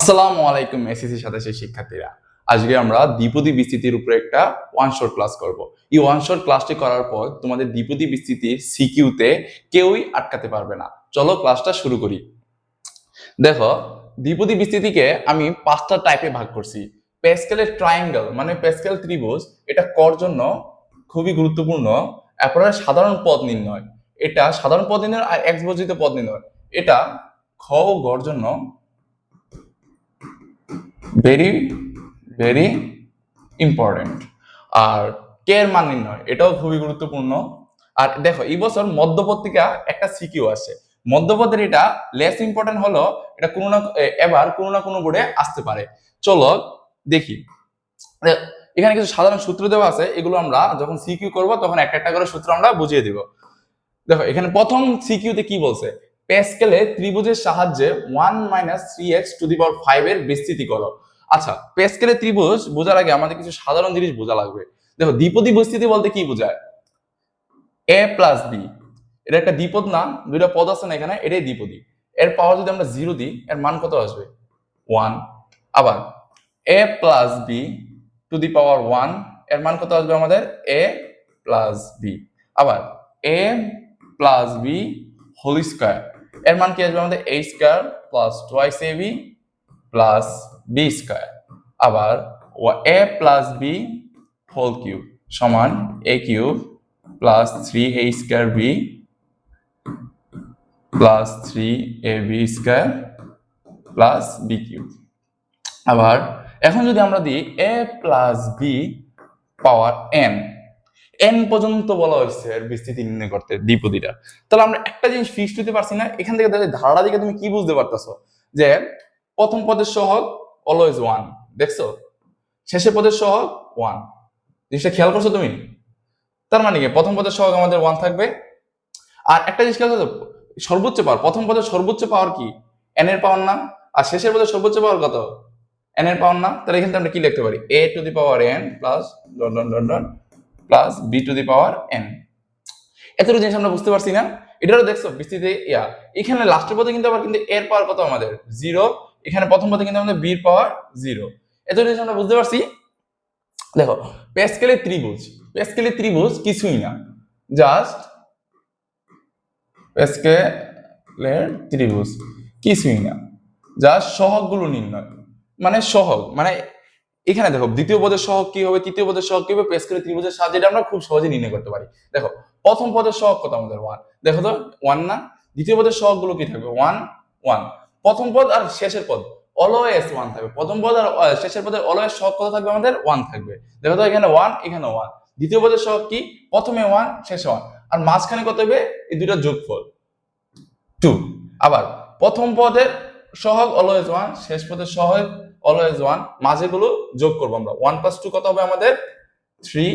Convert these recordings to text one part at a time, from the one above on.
আসসালামু আলাইকুম এসএসসি সাতাশের শিক্ষার্থীরা। আজকে আমরা দ্বিপদী বিস্তৃতির উপরে একটা ওয়ান শট ক্লাস করব। এই ওয়ান শট ক্লাসটি করার পর তোমাদের দ্বিপদী বিস্তৃতি সিকিউতে কেউই আটকাতে পারবে না। চলো ক্লাসটা শুরু করি। দেখো, দ্বিপদী বিস্তৃতিকে আমি 5টা টাইপে ভাগ করছি। প্যাসকেলের ট্রায়াঙ্গেল মানে প্যাসকেল ত্রিভুজ, এটা কর জন্য খুবই গুরুত্বপূর্ণ। এরপরে সাধারণ পদ নির্ণয়, এটা সাধারণ পদ নির্ণয় আর এক্স বর্জিত পদ নির্ণয়, এটা খ ও গর জন্য ভেরি ভেরি ইম্পর্টেন্ট। আর কে এর মান নির্ণয়, এটাও খুবই গুরুত্বপূর্ণ। আর দেখো, এই বছর মধ্যপত্রিকা একটা সিকিউ আছে। মধ্যপদের এটা লেস ইম্পর্টেন্ট হলো, এটা কোনো না এবার কোনো না কোনো বোর্ডে আসতে পারে। চলো দেখি, এখানে কিছু সাধারণ সূত্র দেওয়া আছে, এগুলো আমরা যখন সিকিউ করব তখন একটা একটা করে সূত্র আমরা বুঝিয়ে দিব। দেখো, এখানে প্রথম সিকিউতে কি বলছে, প্যাসকেলে ত্রিভুজের সাহায্যে 1 - 3x⁵ এর বিস্তৃতি করো। আচ্ছা, প্যাসকেলে ত্রিভুজ বোঝার আগে আমাদের কিছু সাধারণ জিনিস বোঝা লাগবে। দেখো, দ্বিপদী বিস্তৃতি বলতে কি বোঝায়, a + b, এটা একটা দ্বিপদ না, দুইটা পদ আছে না এখানে, এটাই দ্বিপদী। এর পাওয়ার যদি আমরা 0 দিই, এর মান কত আসবে? 1। আবার a + b⁴ এর মান কত আসবে আমাদের? a + b। আবার a + b² এর মান কি আসবে আমাদের? a² + 2ab + b²। আবার a + b³ সমান a³ + 3a²b + 3ab² + b³। আবার এখন যদি আমরা দিই a + b পাওয়ার n পর্যন্ত বলা হয়েছে এর বিস্তৃতি নির্ণয় করতে দ্বিপদীটা, তাহলে আমরা একটা জিনিস ফিক্সড হতে পারছি না। এখান থেকে ধারাটা দিকে তুমি কি বুঝতে পারতেছো যে প্রথম পদের সহগ অলওয়েজ 1, দেখছো? শেষের পদের সহগ 1, জিনিসটা খেয়াল করছো তুমি? তার মানে কি প্রথম পদের সহগ আমাদের 1 থাকবে। আর একটা জিনিস খেয়াল করছো, সর্বোচ্চ পাওয়ার, প্রথম পদের সর্বোচ্চ পাওয়ার কি? n এর পাওয়ার না? আর শেষের পদের সর্বোচ্চ পাওয়ার কত? n এর পাওয়ার না? তাহলে এখানে আমরা কি লিখতে পারি? a⁴n + b⁴n। এতটুকু জিনিস আমরা বুঝতে পারছি না? এটারও দেখছো বিস্তৃতি এখানে লাস্টের পদে কিন্তু আবার কিন্তু এর পাওয়ার কত আমাদের? 0। এখানে প্রথম পদে কিন্তু আমাদের b এর পাওয়ার 0। এতটুকু জিনিস আমরা বুঝতে পারছি। দেখো, প্যাসকেলের ত্রিভুজ কিছুই না, জাস্ট প্যাসকেলের ত্রিভুজ কিছুই না, জাস্ট সহগগুলো নির্ণয়। মানে সহগ মানে এখানে দেখো, দ্বিতীয় পদের সহগ কি হবে, তৃতীয় পদের সহগ কি হবে, প্যাসকেলের ত্রিভুজের সাহায্যে আমরা খুব সহজে নির্ণয় করতে পারি। দেখো, প্রথম পদের সহগ কত আমাদের? 1, দেখো তো 1 না? দ্বিতীয় পদের সহগ গুলো কি থাকবে? 1 1। প্রথম পদ আর শেষের পদ অলওয়েজ 1 থাকবে। প্রথম পদ আর শেষের পদের অলওয়েজ সহগ কত থাকবে আমাদের? 1 থাকবে। দেখো তো, এখানে 1 এখানে 1। দ্বিতীয় পদের সহগ কি? প্রথমে 1 শেষে 1, আর মাঝখানে কত হবে? এই দুইটা যোগফল 2। আবার প্রথম পদের সহগ অলওয়েজ 1, শেষ পদের সহগ অলওয়েজ 1, মাঝেগুলো যোগ করব আমরা। 1 + 2 কত হবে আমাদের? 3।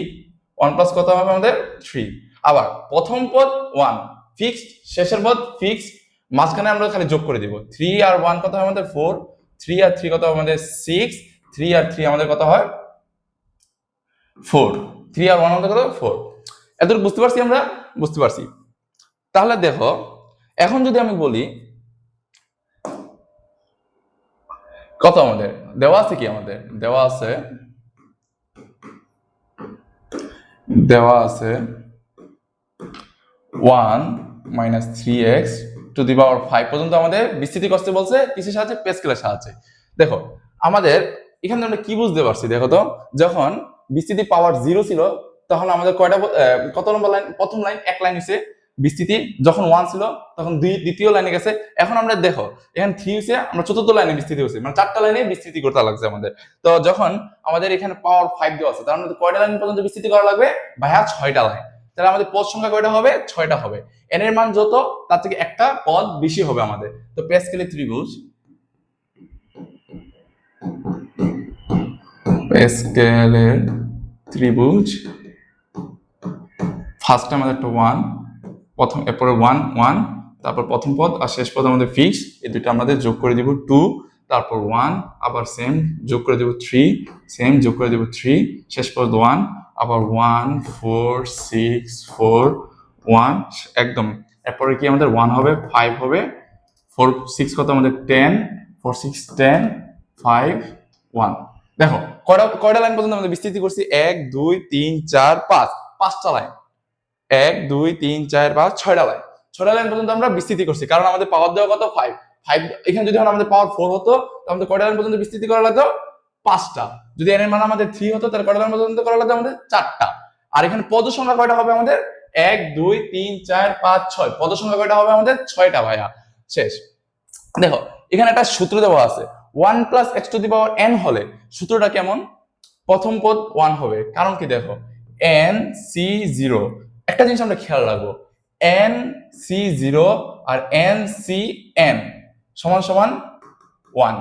1 + কত হবে আমাদের? 3। আবার প্রথম পদ 1 ফিক্সড, শেষের পদ ফিক্সড, মাঝখানে আমরা খালি যোগ করে দিব। 3 আর 1 কত হয় আমাদের? 4। 3 আর 3 কত হবে আমাদের? 6। 3 আর 3 আমাদের কত হয়? 4। 3 আর 1 আমাদের কত? 4। এতটুকু বুঝতে পারছি আমরা? বুঝতে পারছি। তাহলে দেখো, এখন যদি আমি বলি কত আমাদের দেওয়া আছে, কি আমাদের দেওয়া আছে 1 - 3x⁵ পর্যন্ত আমাদের বিস্তৃতি করতে বলছে। কিসের সাহায্যে? প্যাসকেলের সাহায্যে। দেখো, আমাদের এখানে আমরা কি বুঝতে পারছি, দেখো তো, যখন বিস্তৃতি পাওয়ার 0 ছিল তখন আমাদের কয়টা কত নম্বর লাইন? প্রথম লাইন, এক লাইন হচ্ছে বিস্তৃতি। যখন 1 ছিল তখন দ্বিতীয় লাইনে গেছে। এখন আমরা দেখো, এখানে 3 হচ্ছে, আমরা চতুর্থ লাইনে বিস্তৃতি হচ্ছে, মানে 4টা লাইনে বিস্তৃতি করতে লাগছে আমাদের। তো যখন আমাদের এখানে পাওয়ার 5 দেওয়া আছে, তার মানে কয়টা লাইন পর্যন্ত বিস্তৃতি করা লাগবে? ভাইয়া 6টা লাইন। তাহলে আমাদের পদ সংখ্যা কয়টা হবে? 6টা হবে। n এর মান যত, তার থেকে একটা পদ বেশি হবে আমাদের। তো প্যাসকেলের ত্রিভুজ ফার্স্টে আমাদের একটা 1, প্রথম, এরপরে 1 1, তারপর প্রথম পদ আর শেষ পদ আমাদের ফিক্স, এই দুটো আমাদের যোগ করে দিব 2, তারপর 1, আবার সেম যোগ করে দেব 3, সেম যোগ করে দেব 3, শেষ পদ 1, আবার 1 4 6 4 1 একদম। এরপরে কি আমাদের 1 হবে, 5 হবে, 4 6 কত আমাদের? 10, 4 6 10, 5 1। দেখো কয়টা লাইন পর্যন্ত আমাদের বিস্তৃতি করছি, 1 2 3 4 5, পাঁচটা লাইন, 1 2 3 4 5 6টা লাইন, 6টা লাইন পর্যন্ত আমরা বিস্তৃতি করছি, কারণ আমাদের পাওয়ার দেওয়া কত 5 5। এখানে যদি আমাদের পাওয়ার 4 হতো তাহলে আমাদের কয়টা লাইন পর্যন্ত বিস্তৃতি করা লাগতো, 5টা। যদি n এর মান আমাদের 3 হতো তাহলে কয়টা লাইন পর্যন্ত করা লাগতো আমাদের, 4টা। আর এখানে পদ সংখ্যা কয়টা হবে আমাদের, 1 2 3 4 5 6, পদ সংখ্যা কয়টা হবে আমাদের, 6টা ভাইয়া। শেষ। দেখো এখানে একটা সূত্র দেওয়া আছে, 1 plus x to the power n হলে সূত্রটা কেমন, প্রথম পদ 1 হবে, কারণ কি দেখো n c0, একটা জিনিস আমরা খেয়াল রাখবো, n c0 আর n c n সমান সমান 1,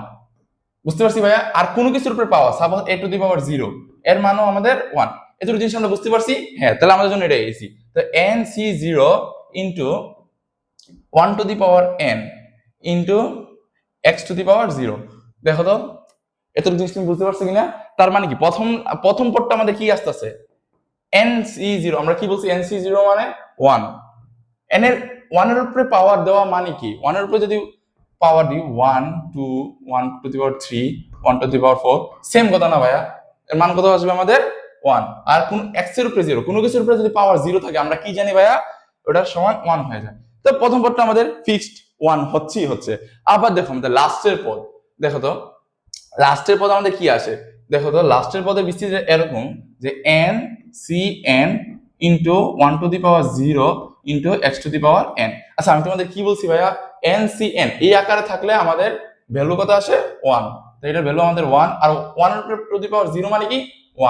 বুঝতে পারছি ভাইয়া। আর কোনো কিছুর উপরে পাওয়া, suppose a to the power 0, এর মানও আমাদের 1, এতটুকু জিনিস আমরা বুঝতে পারছি। হ্যাঁ, তাহলে আমাদের জন্য এটা ইজি। তো n c0 into 1 to the power n into x to the power 0। দেখো তো এতটুকু জিনিস তুমি বুঝতে পারছো কিনা। তার মানে কি প্রথম পদটা আমাদের কি আসতেছে, nc0, আমরা কি বলছি, nc0 মানে 1, n এর 1 এর উপরে পাওয়ার দেওয়া মানে কি, 1 এর উপরে যদি পাওয়ার দিই 1 2 1 to the power 3 1 to the power 4, same কথা না ভাইয়া, এর মান কত আসবে আমাদের 1। আর কোন x এর উপরে 0, কোনো কিছুর উপরে যদি পাওয়ার 0 থাকে আমরা কি জানি ভাইয়া, ওটার সমান 1 হয়ে যায়। তো প্রথম পদটা আমাদের ফিক্সড 1 হচ্ছে। আবার দেখো আমাদের লাস্টের পদ, দেখো তো লাস্টের পদ আমাদের কি আসে, দেখো তো লাস্টের পদের বিস্তৃতি এরকম যে n c n into 1 to the power 0 into x to the power n। আচ্ছা আমি তোমাদের কি বলছি ভাইয়া, n c n এই আকারে থাকলে আমাদের ভ্যালু কত আসে 1, তো এটার ভ্যালু আমাদের 1, আর 1 টু দি পাওয়ার 0 মানে কি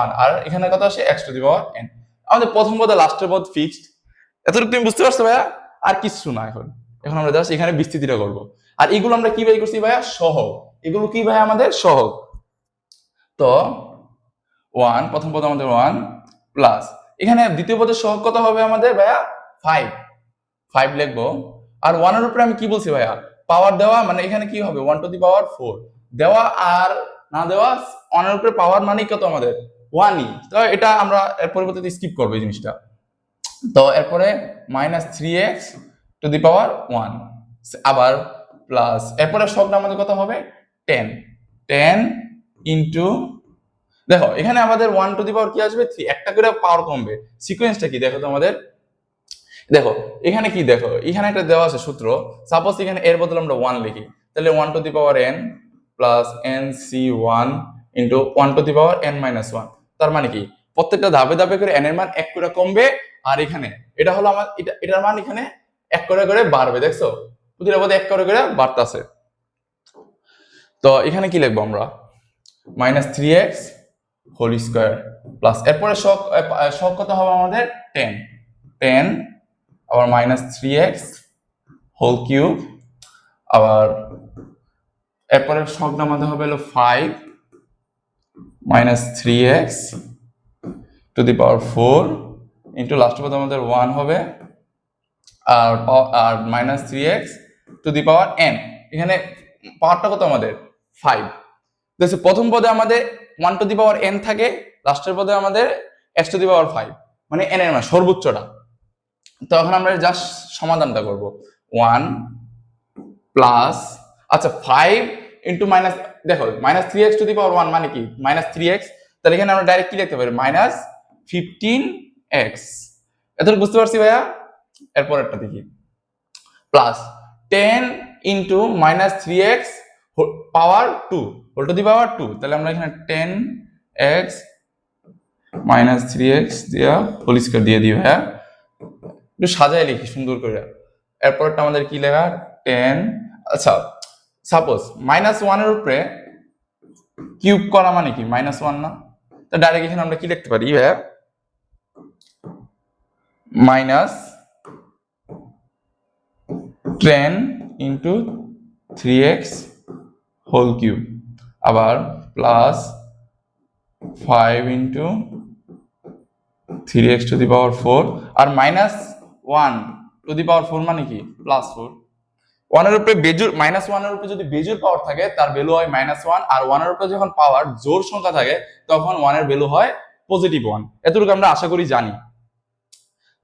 1, আর এখানে কত আসে x to the power n। আমাদের প্রথম পদ লাস্টের পদ ফিক্সড, এতটুকু তুমি বুঝতে পারছো ভাইয়া। আর কিছু না, এখন আমরা জাস্ট এখানে বিস্তৃতিটা করব। আর এগুলো আমরা কি বের করছি ভাইয়া, সহগ, এগুলো কি ভাইয়া আমাদের সহগ। তো 1, প্রথম পদ আমাদের 1 প্লাস, এখানে দ্বিতীয় পদের সহগ কত হবে আমাদের ভাইয়া 5 লিখবো। আর 1 এর উপরে আমি কি বলছি ভাইয়া, পাওয়ার দেওয়া মানে এখানে কি হবে 1 টু দি পাওয়ার 4 দেওয়া, আর না দেওয়া 1 এর উপরে পাওয়ার মানে কত আমাদের 1ই। তো এটা আমরা এর পরিবর্তে স্কিপ করবো এই জিনিসটা। তো এরপরে -3x টু দি পাওয়ার 1, আবার প্লাস, এরপরে সবটা আমাদের কত হবে 10 ইনটু, দেখো এখানে আমাদের 1 টু দি পাওয়ার কি আসবে 3, একটা করে পাওয়ার কমবে, সিকোয়েন্সটা কি দেখো তো আমাদের, দেখো এখানে কি, দেখো এখানে একটা দেওয়া আছে সূত্র, সাপোজ এখানে এর বদলে আমরা 1 লিখি, তাহলে 1 to the power n plus nc1 into 1 to the power n minus 1। তার মানে কি প্রত্যেকটা ধাপে ধাপে করে n এর মান 1 করে কমবে, আর এখানে এটা হলো আমার এটার মান এখানে 1 করে করে বাড়বে, দেখছো প্রতিটা পদে 1 করে করে বাড়তাছে। তো এখানে কি লিখবো আমরা, -3x হোল স্কয়ার প্লাস, এরপরে শক কত হবে আমাদের 10 আবার -3x হোল কিউব, আবার এরপরে শকটা আমাদের হবে হলো 5 -3x to the power 4 into last পদ আমাদের 1 হবে, আর -3x to the power n, এখানে পাওয়ারটা কত আমাদের 5। দেখো প্রথম পদে আমাদের 1 টু দি পাওয়ার n থাকে, লাস্টের পদে আমাদের x টু দি পাওয়ার 5, মানে n এর মান সর্বোচ্চটা। তো এখন আমরা জাস্ট সমাধানটা করব, 1 প্লাস, আচ্ছা 5 ইনটু মাইনাস, দেখো -3x টু দি পাওয়ার 1 মানে কি -3x, তাহলে এখানে আমরা ডাইরেক্ট কি লিখতে পারি -15x, এতটুকু বুঝতে পারছি ভাইয়া। এরপরেরটা দেখি, plus 10 into -3x power 2 whole to the power 2, তাহলে আমরা এখানে 10x -3x দিয়া হোল স্কয়ার দিয়ে দিই ভাইয়া, একটু সাজায় লিখি সুন্দর করে। এরপরটা আমাদের কি লেখা 10, আচ্ছা সাপোজ -1 এর উপরে কিউব করা মানে কি -1 না, তো ডাইরেক্ট এখানে আমরা কি লিখতে পারি ভাইয়া, -10 ইনটু 3x হোল কিউব, আবার plus 5 into 3x to the power 4, আর -1 টু দি পাওয়ার 4 মানে কি +4। 1 এর উপরে বেজুর, -1 এর উপরে যদি বেজুর পাওয়ার থাকে তার ভ্যালু হয় -1, আর 1 এর উপরে যখন পাওয়ার জোড় সংখ্যা থাকে তখন 1 এর ভ্যালু হয় +1। এতটুকু আমরা আশা করি জানি।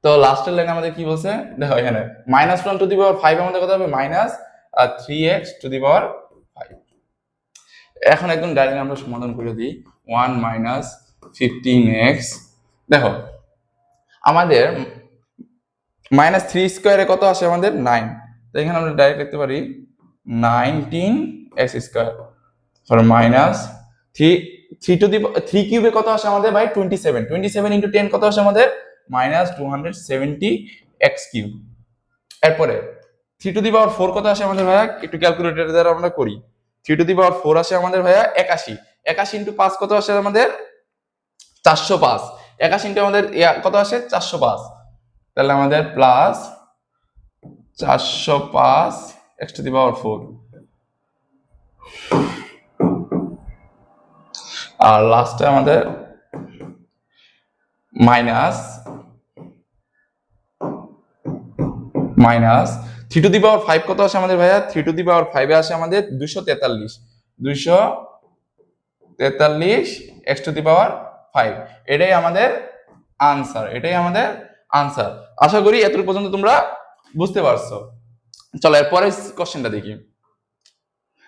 তো লাস্টের লাইন আমাদের কি বলছে, দেখো এখানে -1 টু দি পাওয়ার 5 আমাদের কত হবে -3x টু দি পাওয়ার 5। এখন একদম ডাইরেক্ট আমরা সমাধান করে দিই। 1 মাইনাস 15x, দেখো আমাদের মাইনাস 3 স্কোয়ারে কত আসে আমাদের 9, তো এখানে আমরা ডাইরেক্ট লিখতে পারি 19x স্কোয়ার ফর মাইনাস 3 কিউবে কত আসে আমাদের ভাই 27, 27 ইন্টু 10 কত আসে আমাদের মাইনাস 270x কিউব। এরপরে 3 টু দি পাওয়ার 4 কত আসে আমাদের ভাইয়া, একটু ক্যালকুলেটর দ্বারা আমরা করি। 3 টু দি পাওয়ার 4 আসে আমাদের ভাইয়া 81, 81 ইন্টু 5 কত আসে আমাদের 405, 81 ইন্টু আমাদের কত আসে 405, তাহলে আমাদের plus 405 x to the power 4, আর লাস্টে আমাদের মাইনাস 3 টু দি পাওয়ার 5 কত আসে আমাদের ভাইয়া, 3 টু দি পাওয়ার 5 এ আসে আমাদের 243, 243 x টু দি পাওয়ার 5, এটাই আমাদের আনসার, এটাই আমাদের আনসার। আশা করি এতটুকু পর্যন্ত তোমরা বুঝতে পারছো। চলো এরপরে কোশ্চেনটা দেখি।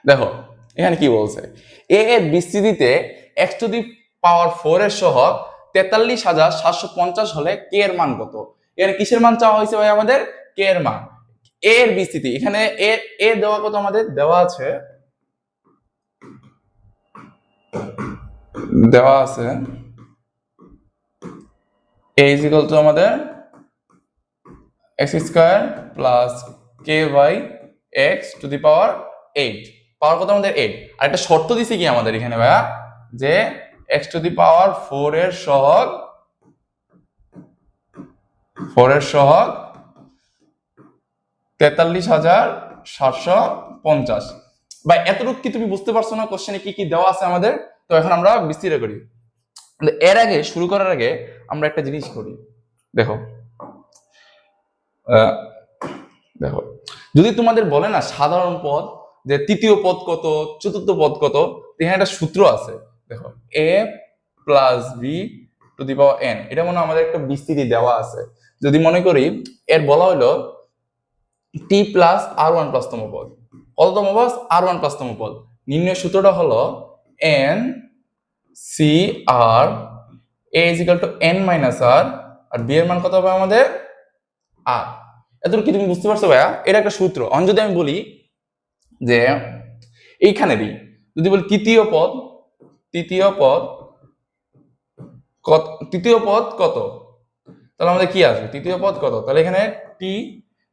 দেখো এখানে কি বলছে, এ এর বিস্তৃতিতে x টু দি পাওয়ার 4 এর সহগ 43,750 হলে কে এর মান কত। এখানে কিসের মান চাওয়া হয়েছে ভাই আমাদের, কে এর মান। এ এর বিস্তৃতি, এখানে এ দেওয়া কত আমাদের দেওয়া আছে, a is equal to আমাদের x square plus k by x to the power 8, power কত আমাদের 8। আর একটা শর্ত দিছি কি আমাদের এখানে ভাইয়া, যে x টু দি পাওয়ার 4 এর সহগ 43,750। ভাই এতটুকু কি তুমি বুঝতে পারছো না কোশ্চেনে কি কি দেওয়া আছে আমাদের? তো এখন আমরা বিস্তারিত করি। এর আগে শুরু করার আগে আমরা একটা জিনিস করি। দেখো যদি তোমাদের বলে না সাধারণ পদ, যে তৃতীয় পদ কত, চতুর্থ পদ কত, এখানে একটা সূত্র আছে। দেখো a plus b to the power n, এটা মনে আমাদের একটা বিস্তৃতি দেওয়া আছে। যদি মনে করি এর বলা হলো t প্লাস আর ওয়ান প্লাস তম পদ, কততম পদ আর ওয়ান প্লাস তম পদ, নির্ণয় সূত্রটা হলো n C r a is equal to n minus r, আর b এর মান কত হবে আমাদের r। এতটুকু কি তুমি বুঝতে পারছো ভাইয়া? এটা একটা সূত্র। অন যদি আমি বলি যে এইখানেরই যদি বলি তৃতীয় পদ কত, তাহলে আমাদের কি আসবে তৃতীয় পদ কত, তাহলে এখানে টি।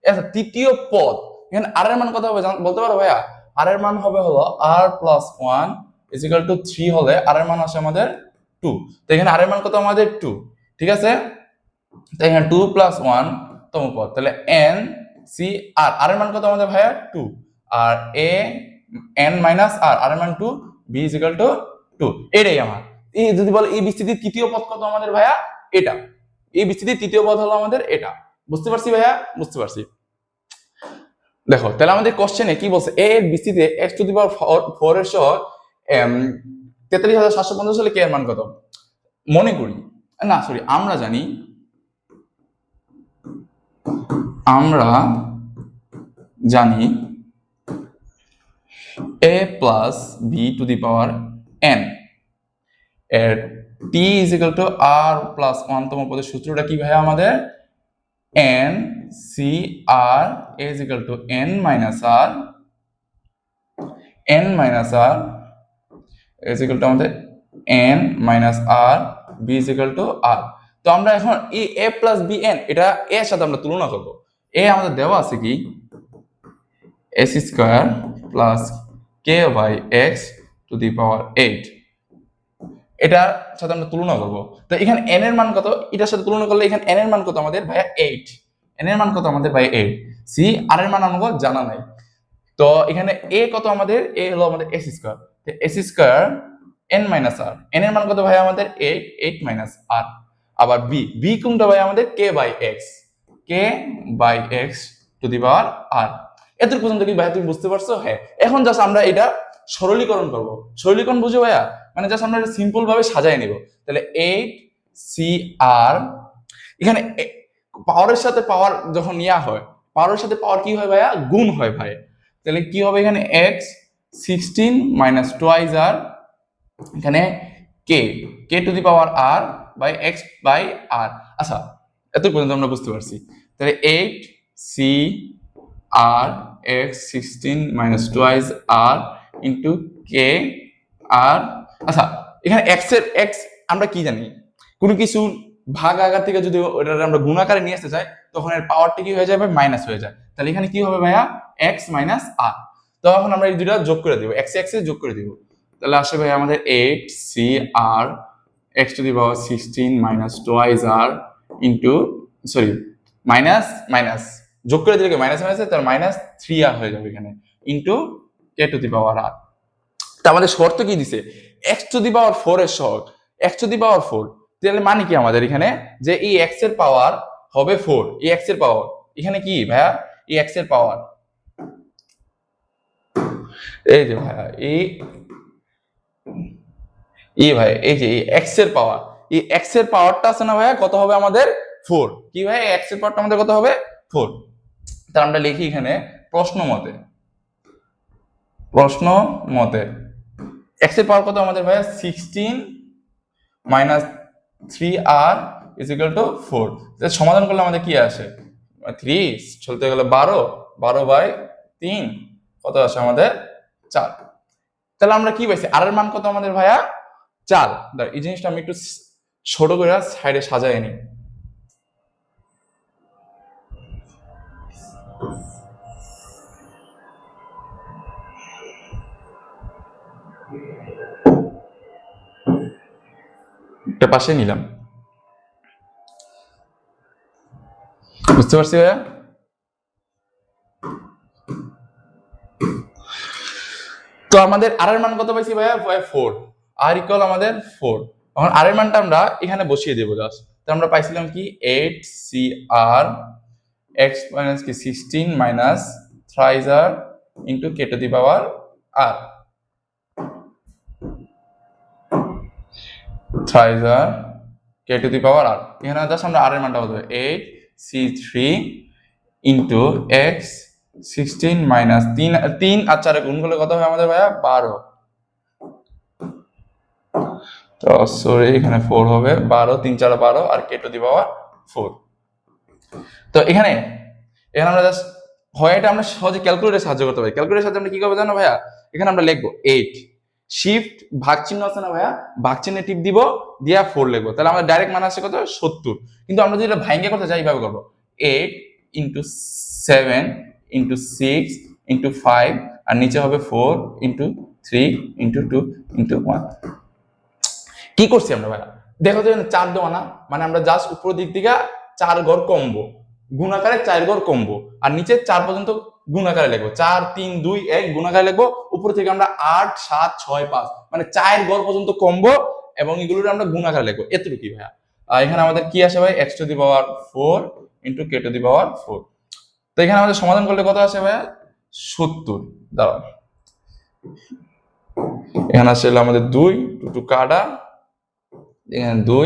আচ্ছা তৃতীয় পদ এখানে আর এর মান কত হবে বলতে পারো ভাইয়া? আর এর মান হবে হলো r plus 1 is equal two 3 হলে আর এর মান আসে আমাদের 2। তো এখানে আর এর মান কত আমাদের 2, ঠিক আছে। তো এখানে 2 প্লাস 1 তম পদ, তাহলে n সি আর আর এর মান কত আমাদের ভাইয়া 2, আর a n মাইনাস r আর এর মান 2, b ইজ ইকুয়াল টু 2। এটাই আমার এই যদি বলে এই বিস্তৃতির তৃতীয় পদ কত আমাদের ভাইয়া, এটা এই বিস্তৃতির তৃতীয় পদ হলো আমাদের এটা। বুঝতে পারছি ভাইয়া? বুঝতে পারছি। দেখো তাহলে আমাদের কোশ্চেনে কি বলছে, a এর বিস্তৃতিতে x টু দি পাওয়ার 4 এর সহগ 43,750 হলে k এর মান কত। মনে করি না সরি আমরা জানি a plus b to the power n এর t is equal to r plus 1 তম পদের সূত্রটা কি ভাইয়া আমাদের, n C r a is equal to n minus r is equal to আমাদের n minus r b is equal to r। তো আমরা এখন এই a plus b n এটা a এর সাথে আমরা তুলনা করব। a আমাদের দেওয়া আছে কি s square plus k by x to the power 8, এটার সাথে আমরা তুলনা করব। তো এখানে n এর মান কত, এটার সাথে তুলনা করলে এখানে n এর মান কত আমাদের ভাইয়া 8, n এর মান কত আমাদের ভাই 8, সি আর এর মান আমাদের জানা নাই। তো এখানে a কত আমাদের, a হলো আমাদের s স্কয়ার, তো s square n minus r, n এর মান কত ভাই আমাদের 8 মাইনাস r। আবার b কোনটা ভাই আমাদের k by x to the power r। এতটুকু পর্যন্ত কি ভাই তুমি বুঝতে পারছো? হ্যাঁ। এখন জাস্ট আমরা এটা সরলীকরণ করব। সরলীকরণ বুঝো ভাইয়া, মানে জাস্ট আমরা এটা সিম্পল ভাবে সাজায় নিব। তাহলে 8 সি আর, এখানে পাওয়ারের সাথে পাওয়ার যখন নেওয়া হয়, পাওয়ারের সাথে পাওয়ার কি হয় ভাইয়া, গুণ হয় ভাই। তাহলে কি হবে এখানে x 16 মাইনাস টোয়াইজ আর এখানে k to the power r by x by r. আচ্ছা, এত পর্যন্ত আমরা বুঝতে পারছি। তাহলে 8 C r x 16 minus twice r into k r. আচ্ছা, এখানে এক্স আমরা কি জানি, কোনো কিছু ভাগ আকার থেকে যদি ওটা আমরা গুণাকারে নিয়ে আসতে চাই তখন এর পাওয়ারটা কি হয়ে যাবে, মাইনাস হয়ে যায়। তাহলে এখানে কি হবে ভাইয়া, এক্স মাইনাস আর। তখন আমরা এই দুটো যোগ করে দিব, এক্স এক্স যোগ করে দিব। তাহলে আসে ভাই আমাদের 8 C r x to the power 16 minus twice r into sorry minus minus যোগ করে দিলে মাইনাস মাইনাস তার মাইনাস 3 আর হয়ে যাবে এখানে into k to the power আর। তা আমাদের শর্ত কি দিছে, এক্স টু দি পাওয়ার 4 এর সহগ এক্স টু দি পাওয়ার 4। তাহলে মানে কি আমাদের এখানে যে এই এক্স এর পাওয়ার হবে 4, এই এক্স এর পাওয়ার এখানে কি ভাইয়া, এই এক্স এর পাওয়ার এই যে ভাইয়া এই ভাই এই যে এক্স এর পাওয়ার, এই এক্স এর পাওয়ারটা আছে না ভাইয়া, কত হবে আমাদের 4। কি ভাই, এক্স এর পাওয়ারটা আমাদের কত হবে 4। তাহলে আমরা লিখি এখানে প্রশ্ন মতে এক্স এর পাওয়ার কত আমাদের ভাইয়া 16 minus 3r is equal two 4। সমাধান করলে আমাদের কি আসে, 3 চলতে গেলে 12 বাই 3 কত আসে আমাদের 4। তাহলে আমরা কি পাইছি, আর এর মান কত আমাদের ভাইয়া 4। এই জিনিসটা আমি একটু ছোট করে সাইডে সাজাই নিই। একটা পাশে নিলাম, বুঝতে পারছি ভাইয়া। তো আমাদের আর এর মান কত পাইছি ভাইয়া 4, আর ইকুয়াল আমাদের 4। এখন আর এর মানটা আমরা এখানে বসিয়ে দেবো জাস্ট। তো আমরা পাইছিলাম কি 8 সি আর এক্স মাইনাস কি 16 minus thrice r into k to the power r thrice r k to the power r. এখানে জাস্ট আমরা আর এর মানটা বলবো 8 সি 3 ইন্টু এক্স 16 মাইনাস 3 আর 4 গুণ করলে কত হয় আমাদের ভাইয়া 12। তো সরি এখানে 4 হবে, 12 3 4 12 আর কে টু দি পাওয়ার 4। তো এখানে আমরা জাস্ট হয় এটা আমরা সহজে ক্যালকুলেটরে সাহায্য করতে পারি। ক্যালকুলেটর সাহায্যে আমরা কি করব জানো ভাইয়া, এখানে আমরা লিখবো 8 শিফট ভাগ চিহ্ন আছে না ভাইয়া, ভাগ চিহ্নে টিপ দিব দিয়া 4 লিখবো। তাহলে আমাদের ডাইরেক্ট মান আসছে কত 70। কিন্তু আমরা যদি এটা ভাঙিয়ে করতে চাই এইভাবে করবো 8 ইন্টু 7 ইন্টু 6 ইন্টু 5 আর নিচে হবে 4 ইন্টু 3 ইন্টু 2 ইন্টু 1। কি করছি আমরা ভাইয়া, দেখো তো 4 দেওয়া না, মানে আমরা জাস্ট উপর দিক থেকে 4 ঘর কমবো, গুণাকারে 4 ঘর কমবো আর নিচে 4 পর্যন্ত গুণাকারে লিখবো, 4 3 2 1 গুণাকারে লিখবো। উপর থেকে আমরা 8 7 6 5 মানে 4 ঘর পর্যন্ত কমবো এবং এগুলোর আমরা গুণাকারে লিখবো। এতটুকু কি ভাইয়া। এখানে আমাদের কি আসে ভাই, x to the power 4 into k to the power 4। তো এখানে আমাদের সমাধান করলে কত আসে ভাইয়া 70। দাঁড়াও, এখানে আসলে আমাদের 2 টু কাটা, এখানে 2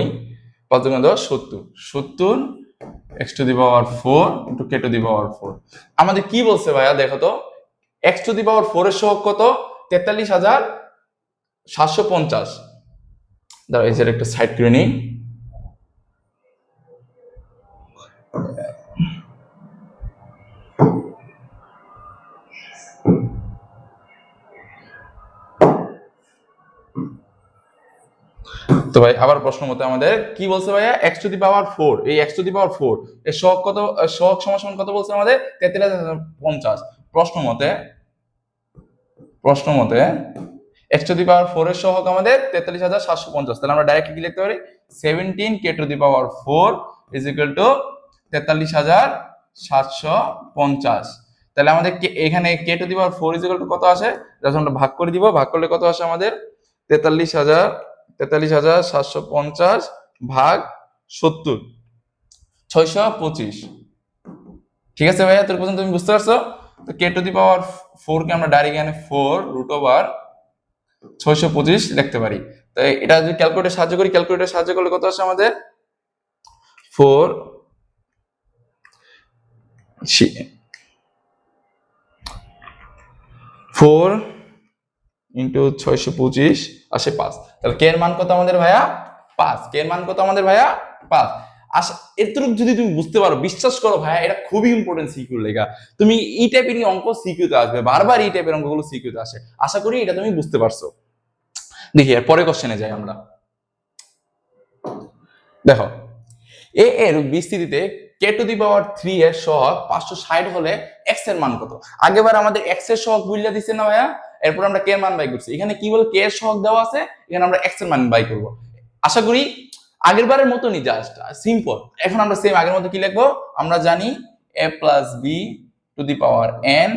5 10 70 x to the power 4 into k to the power 4। আমাদের কি বলছে ভাইয়া দেখো তো, x টু দি পাওয়ার 4 এর সহগ কত 43,750। দাঁড়াও এই যে একটা সাইড করে নিই। তো ভাই আবার প্রশ্ন মতে আমাদের কি বলছে ভাইয়া, x টু দি পাওয়ার 4, এই x টু দি পাওয়ার 4 এর সহগ কত, সহগ সমান কত বলছে আমাদের 43,750। প্রশ্ন মতে x টু দি পাওয়ার 4 এর সহগ আমাদের 43,750। তাহলে আমরা ডাইরেক্ট কি লিখতে পারি 17 k to the power 4 is equal to 43,750। তাহলে আমাদের এখানে k to the power 4 is equal to কত আসে, যখন আমরা ভাগ করে দিব, ভাগ করলে কত আসে আমাদের 43,750 ভাগ 70 625। ঠিক আছে ভাইয়া, তোর পর্যন্ত তুমি বুঝতে পারছো। তো কে টু দি পাওয়ার 4 কে আমরা ডাইরেক্ট এখানে 4 রুট ওভার 625 লিখতে পারি। তো এটা যদি ক্যালকুলেটর সাহায্য করি, ক্যালকুলেটর সাহায্য করলে কত আসে আমাদের 4 4 ইন্টু 625 আসে 5। তাহলে কে এর মান কত আমাদের ভাইয়া 5। কে এর মান কত আমাদের ভাইয়া 5। আচ্ছা, এতটুকু যদি তুমি বুঝতে পারো, বিশ্বাস করো ভাইয়া এটা খুবই ইম্পর্টেন্ট সিকিউ লেখা। তুমি এই টাইপের অঙ্ক সিকিউতে আসবে, বারবার এই টাইপের অঙ্কগুলো সিকিউতে আসে। আশা করি এটা তুমি বুঝতে পারছো। দেখি এর পরে কোশ্চেনে যাই আমরা। দেখো, এ এর বিস্তৃতিতে কে টু দি পাওয়ার 3 এর সহগ 560 হলে এক্স এর মান কত? আগেবার আমাদের এক্স এর সহগ বুঝলা দিছে না ভাইয়া, এরপর আমরা কে এর মান বাই করছি। এখানে কি বল, কে এর সহগ দেওয়া আছে, এখানে আমরা এক্স এর মান বাই করব। আশা করি আগের বারের মতনই, জাস্ট সিম্পল। এখন আমরা সেম আগের মতো কি লিখবো, আমরা জানি a plus b to the power n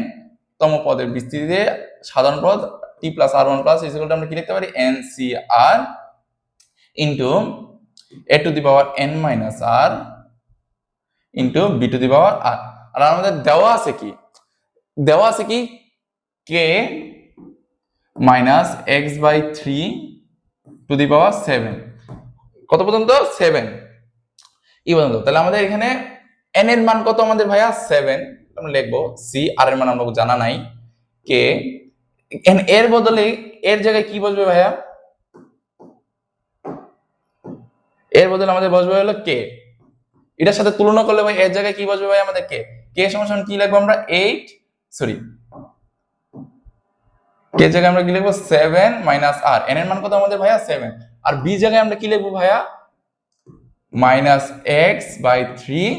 তম পদের বিস্তৃতিতে সাধারণ পদ t plus r1 plus equal আমরা কি লিখতে পারি ncr into a to the power n minus r into b to the power r। আর আমাদের দেওয়া আছে কি, দেওয়া আছে কি k minus x by 3 to the power 7, কত পর্যন্ত 7 এই পর্যন্ত। তাহলে আমাদের এখানে n এর মান কত আমাদের ভাইয়া 7, আমরা লিখবো c, r এর মান আমরা জানা নাই k, n এর বদলে এর জায়গায় কি বসবে ভাইয়া, এর বদলে আমাদের বসবে হলো k। এটার সাথে তুলনা করলে ভাই এর জায়গায় কি বসবে ভাই আমাদের k, k সমান কি লিখবো আমরা 8, সরি k এর জায়গায় আমরা কি লিখবো 7 মাইনাস r, n এর মান কত আমাদের ভাইয়া 7, আর b জায়গায় আমরা কি লিখবো ভাইয়া মাইনাস x বাই 3,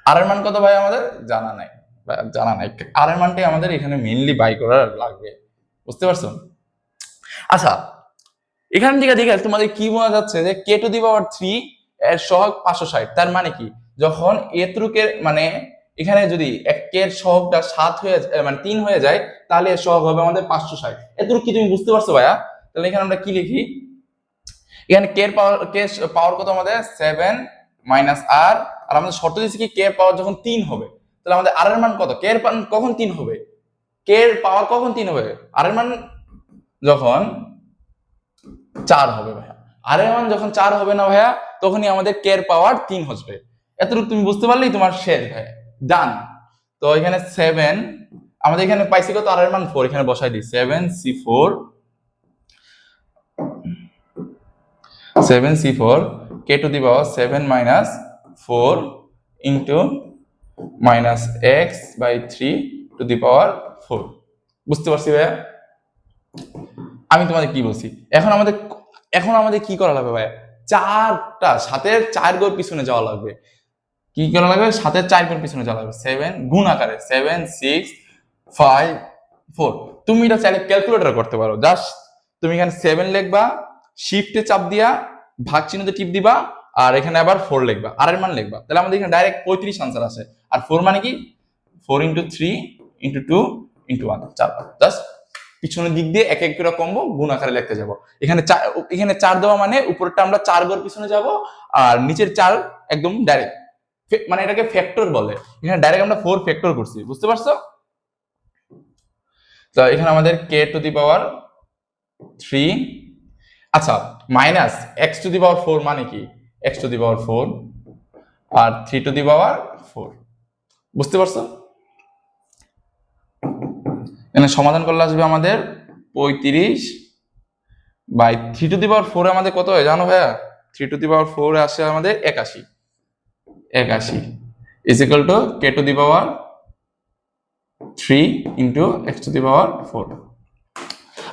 আর এর মান কত ভাই আমাদের জানা নাই, জানা নাই। আর এর মানটাই আমাদের এখানে মেইনলি বাই করা লাগবে, বুঝতে পারছো? আচ্ছা, এখান থেকে দেখে তোমাদের কি বোঝা যাচ্ছে যে কে টু দি পাওয়ার 3 এর সহগ 560। তার মানে কি, যখন এতটুকের মানে এখানে যদি একের সহগটা 7 হয়ে মানে 3 হয়ে যায়, তাহলে এর সহগ হবে আমাদের 560। এতটুকু কি তুমি বুঝতে পারছো ভাইয়া? তাহলে এখানে আমরা কি লিখি, এখানে কে এর পাওয়ার কত আমাদের 7 মাইনাস r, আর আমাদের শর্ত দিয়েছে কি কে এর পাওয়ার যখন 3 হবে, তাহলে আমাদের r এর মান কত, কে এর মান কখন 3 হবে, কে এর পাওয়ার কখন 3 হবে, r এর মান যখন 4 হবে ভাইয়া। আর এর মান যখন 4 হবে না ভাইয়া, তখনই আমাদের কে এর পাওয়ার 3 হবে। এতটুকু তুমি বুঝতে পারলেই তোমার শেষ ভাইয়া, ডান। তো এখানে 7 আমাদের এখানে পাইছি কত, আর এর মান 4, এখানে বসাই দিই 7c4 k to the power 7 minus 4 into minus x by 3 to the power 4। বুঝতে পারছি ভাইয়া? আমি তোমাদের কি বলছি, এখন আমাদের কি করা লাগবে ভাইয়া, চারটা সাতের 4 ঘর পিছনে যাওয়া লাগবে। কি করা লাগবে, সাতের 4 ঘর পিছনে যাওয়া লাগবে, 7 গুণ আকারে 7 6 5 4। তুমি এটা চাইলে ক্যালকুলেটর করতে পারো, জাস্ট তুমি এখানে 7 লিখবা, শিফটে চাপ দিয়া ভাগ চিহ্নতে টিপ দিবা, আর এখানে আবার 4 লিখবা, আর এর মান লিখবা, তাহলে আমাদের এখানে ডাইরেক্ট 35 আনসার আসে। আর 4 মানে কি 4 ইনটু 3 ইনটু 2 ইনটু 1, 4। জাস্ট পিছনের দিক দিয়ে এক এক করে কমবো, গুণ আকারে লিখতে যাব। এখানে 4 দেওয়া মানে উপরটা আমরা 4 ঘর পিছনে যাব, আর নিচের 4 একদম ডাইরেক্ট, মানে এটাকে ফ্যাক্টর বলে। এখানে ডাইরেক্ট আমরা 4 ফ্যাক্টর করছি, বুঝতে পারছো? তো এখানে আমাদের k টু দি পাওয়ার 3, আচ্ছা minus x to the power 4 মানে কি x টু দি পাওয়ার 4 আর 3 টু দি পাওয়ার 4, বুঝতে পারছো? এখানে সমাধান করলে আসবে আমাদের 35 বাই 3 টু দি পাওয়ার 4 আমাদের কত হয় জানো ভাইয়া, 3 টু দি পাওয়ার 4 আসে আমাদের 81 is equal to k to the power 3 into x to the power 4।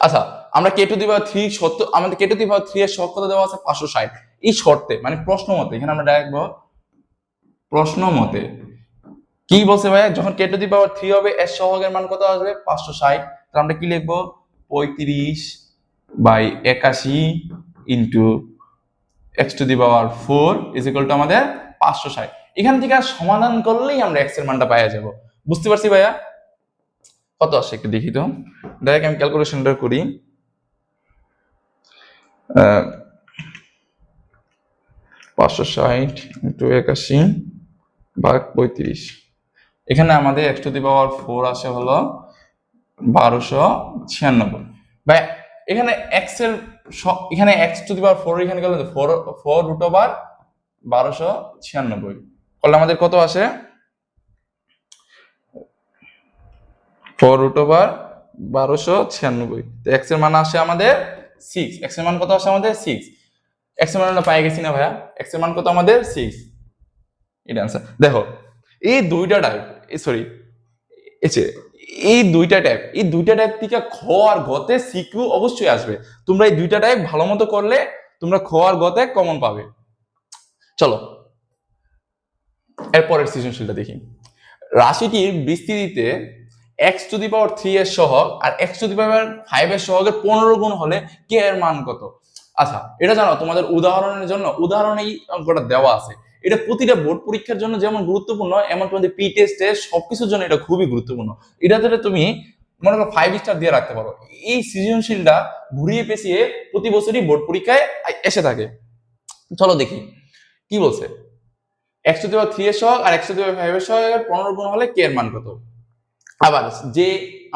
আচ্ছা, আমরা k টু দি পাওয়ার 3 শর্ত, আমাদের k টু দি পাওয়ার 3 এর সহগ কত দেওয়া আছে 560। এই শর্তে মানে প্রশ্ন মতে, এখানে আমরা ডাইরেক্ট প্রশ্ন মতে কি বলছে ভাই, যখন k টু দি পাওয়ার 3 হবে এর সহগের মান কত আসবে 560। তাহলে আমরা কি লিখবো 35 by 81 into x to the power 4 is equal to আমাদের 560। এখান থেকে সমাধান করলেই আমরা x এর মানটা পাওয়া যাব, বুঝতে পারছি ভাইয়া? কত আসে একটু দেখি তো, ডাইরেক্ট আমি ক্যালকুলেশনটা করি। 560 ইনটু 81 ভাগ 35, এখানে আমাদের x টু দি পাওয়ার 4 আসে হলো 1296। ভাই এখানে x এর এখানে x টু দি পাওয়ার 4 এখানে গেল 4 রুট ওভার 1296 করলে আমাদের কত আসে 4 রুট ওভার 1296। তো x এর মান আসে আমাদের 6। x এর মান কত আসে আমাদের 6। x এর মান আমরা পাই গেছি না ভাইয়া? x এর মান কত আমাদের 6। এটা आंसर। দেখো এই দুইটা টাইপ, সরি এসে এই দুইটা টাইপ থেকে খ আর গতে সিকিউ অবশ্যই আসবে। তোমরা এই দুইটা টাইপ ভালো মতো করলে তোমরা খ আর গতে কমন পাবে। চলো এরপরের সৃজনশীলটা দেখি। রাশিটির বিস্তৃতিতে x⁻³ এর সহগ আর x⁵ এর সহগের 15 গুণ হলে কে এর মান কত? আচ্ছা এটা জানো তোমাদের উদাহরণের জন্য, উদাহরণেই অঙ্কটা দেওয়া আছে। এটা প্রতিটা বোর্ড পরীক্ষার জন্য যেমন গুরুত্বপূর্ণ, এমন তোমাদের পি টেস্টে সবকিছুর জন্য এটা খুবই গুরুত্বপূর্ণ। এটাতে তুমি মনে করো 5 স্টার দিয়ে রাখতে পারো। এই সৃজনশীলটা ঘুরিয়ে পেঁচিয়ে প্রতি বছরই বোর্ড পরীক্ষায় এসে থাকে। চলো দেখি কি বলছে। x⁻³ এর সহগ আর x⁵ এর সহগের 15 গুণ হলে কে এর মান কত? আবার যে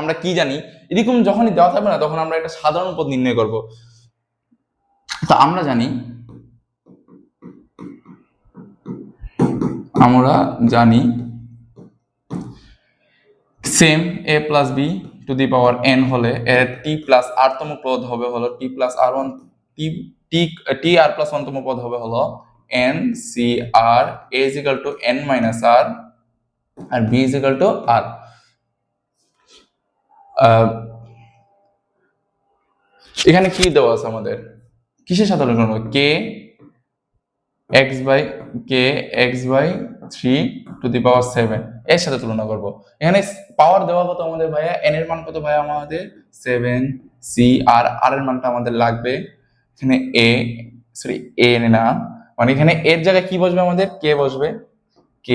আমরা কি জানি, এরকম যখনই দেওয়া থাকবে না তখন আমরা একটা সাধারণ পদ নির্ণয় করব। তো আমরা জানি same a plus b to the power n হলে এর t প্লাস r তম পদ হবে হলো t plus r1 t r plus 1 তম পদ হবে হলো n c r a is equal to n minus r আর b is equal to r। এখানে কি দেওয়া আছে আমাদের, কিসের সাথে তুলনা করব? k x by 3 to the power 7 এর সাথে তুলনা করব। এখানে পাওয়ার দেওয়া কত আমাদের ভাইয়া? n এর মান কত ভাইয়া আমাদের? 7 c আর r এর মানটা আমাদের লাগবে এখানে a না, মানে এখানে এর জায়গায় কি বসবে আমাদের? k বসবে। k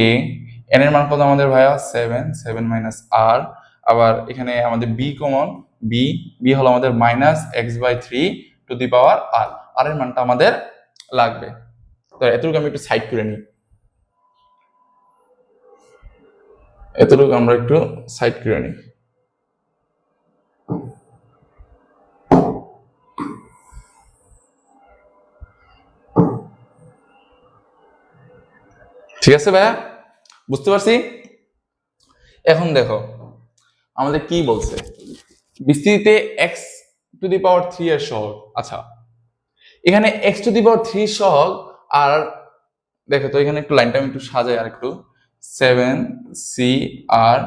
n এর মান কত আমাদের ভাইয়া? 7 মাইনাস r। আবার এখানে আমাদের b কমন, b হলো আমাদের minus x/3 two the power r। r এর মানটা আমাদের লাগবে। তো এতটুকু আমি একটু সাইড করে নিই, এতটুকু আমরা একটু সাইড করে নিই। ঠিক আছে ভাইয়া, বুঝতে পারছি? এখন দেখো আমাদের কি বলছে, বিস্তৃতিতে x⁻³ এর সহগ। আচ্ছা এখানে x⁻³ সহগ, আর দেখো তো এখানে একটু লাইনটা আমি একটু সাজাই আর একটু। 7 c r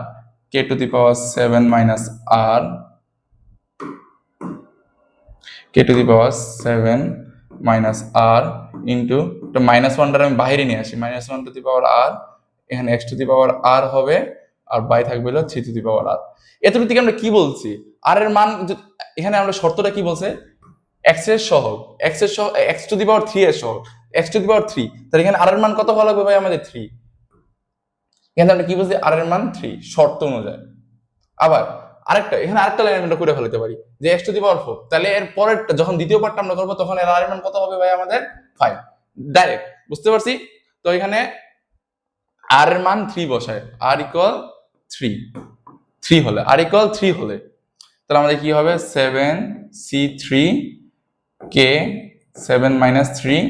k⁻7 minus r k⁻7 minus r into -1টা আমি বাইরে নিয়ে আসি, -1 টু দি পাওয়ার r, এখানে x⁻r হবে আর বাই থাকবে হলো 3 টু দি পাওয়ার r। এতটুকু থেকে আমরা কি বলছি? r এর মান এখানে আমরা শর্তটা কি বলছে? x এর সহগ, x⁻³ এর সহগ x⁻3, তাহলে এখানে r এর মান কত হওয়া লাগবে ভাই আমাদের? 3। এখানে আমরা কি বলছি? r এর মান 3 শর্ত অনুযায়ী। আবার এখানে আরেকটা লাইন আমরা করে ফেলতে পারি যে x⁻4, তাহলে এর পরেরটা যখন দ্বিতীয় পার্টটা আমরা করব তখন এর r এর মান কত হবে ভাই আমাদের? 5। ডাইরেক্ট বুঝতে পারছি? তো এখানে r এর মান 3 বসায়, r ইকুয়াল 3 হলে, r ইকুয়াল 3 হলে তাহলে আমাদের কি হবে? 7 c3 k 7 minus 3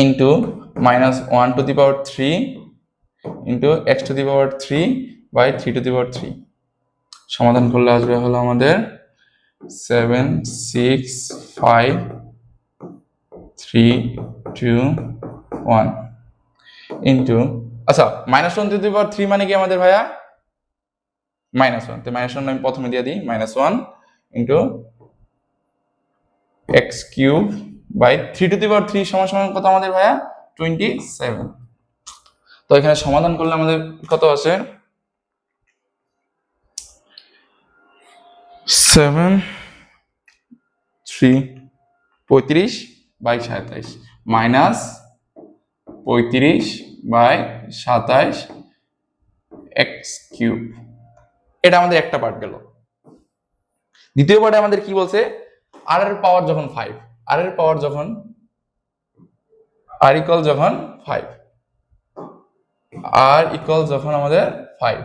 into -1 to the power 3 into x⁻3 by 3 to the power 3। সমাধান করলে আসবে হলো আমাদের 7 6 5 3 2 1 ইন্টু, আচ্ছা -1 টু দি পাওয়ার 3 মানে কি আমাদের ভাইয়া? -1, তো -1 আমি প্রথমে দিয়ে দিই, -1 into x³ by 3 to the power 3 সমান সমান কত আমাদের ভাইয়া? 27। তো এখানে সমাধান করলে আমাদের কত আসে? 7 3 35 বাই 27 মাইনাস 35 বাই 27 x³। এটা আমাদের একটা পার্ট গেল। দ্বিতীয় পার্টে আমাদের কি বলছে? r এর পাওয়ার যখন 5, r এর পাওয়ার যখন r ইকুয়াল যখন 5, r ইকুয়াল যখন আমাদের 5,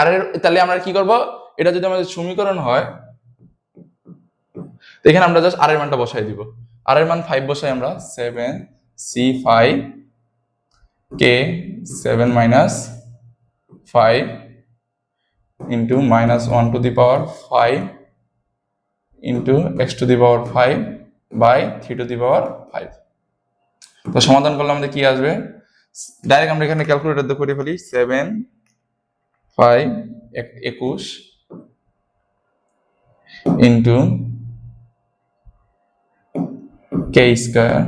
r এর, তাহলে আমরা কি করব? এটা যদি আমাদের সমীকরণ হয় তো এখানে আমরা জাস্ট r এর মানটা বসাই দিব। r এর মান 5 বসাই আমরা, 7 c5 k 7 minus 5 into minus 1 to the power 5 into x to the power 5 by 3 to the power 5। তো সমাধান করলে আমাদের কি আসবে, ডাইরেক্ট আমরা এখানে ক্যালকুলেটর দিয়ে করে ফেলি। 7 5 21 ইন্টু কে স্কয়ার।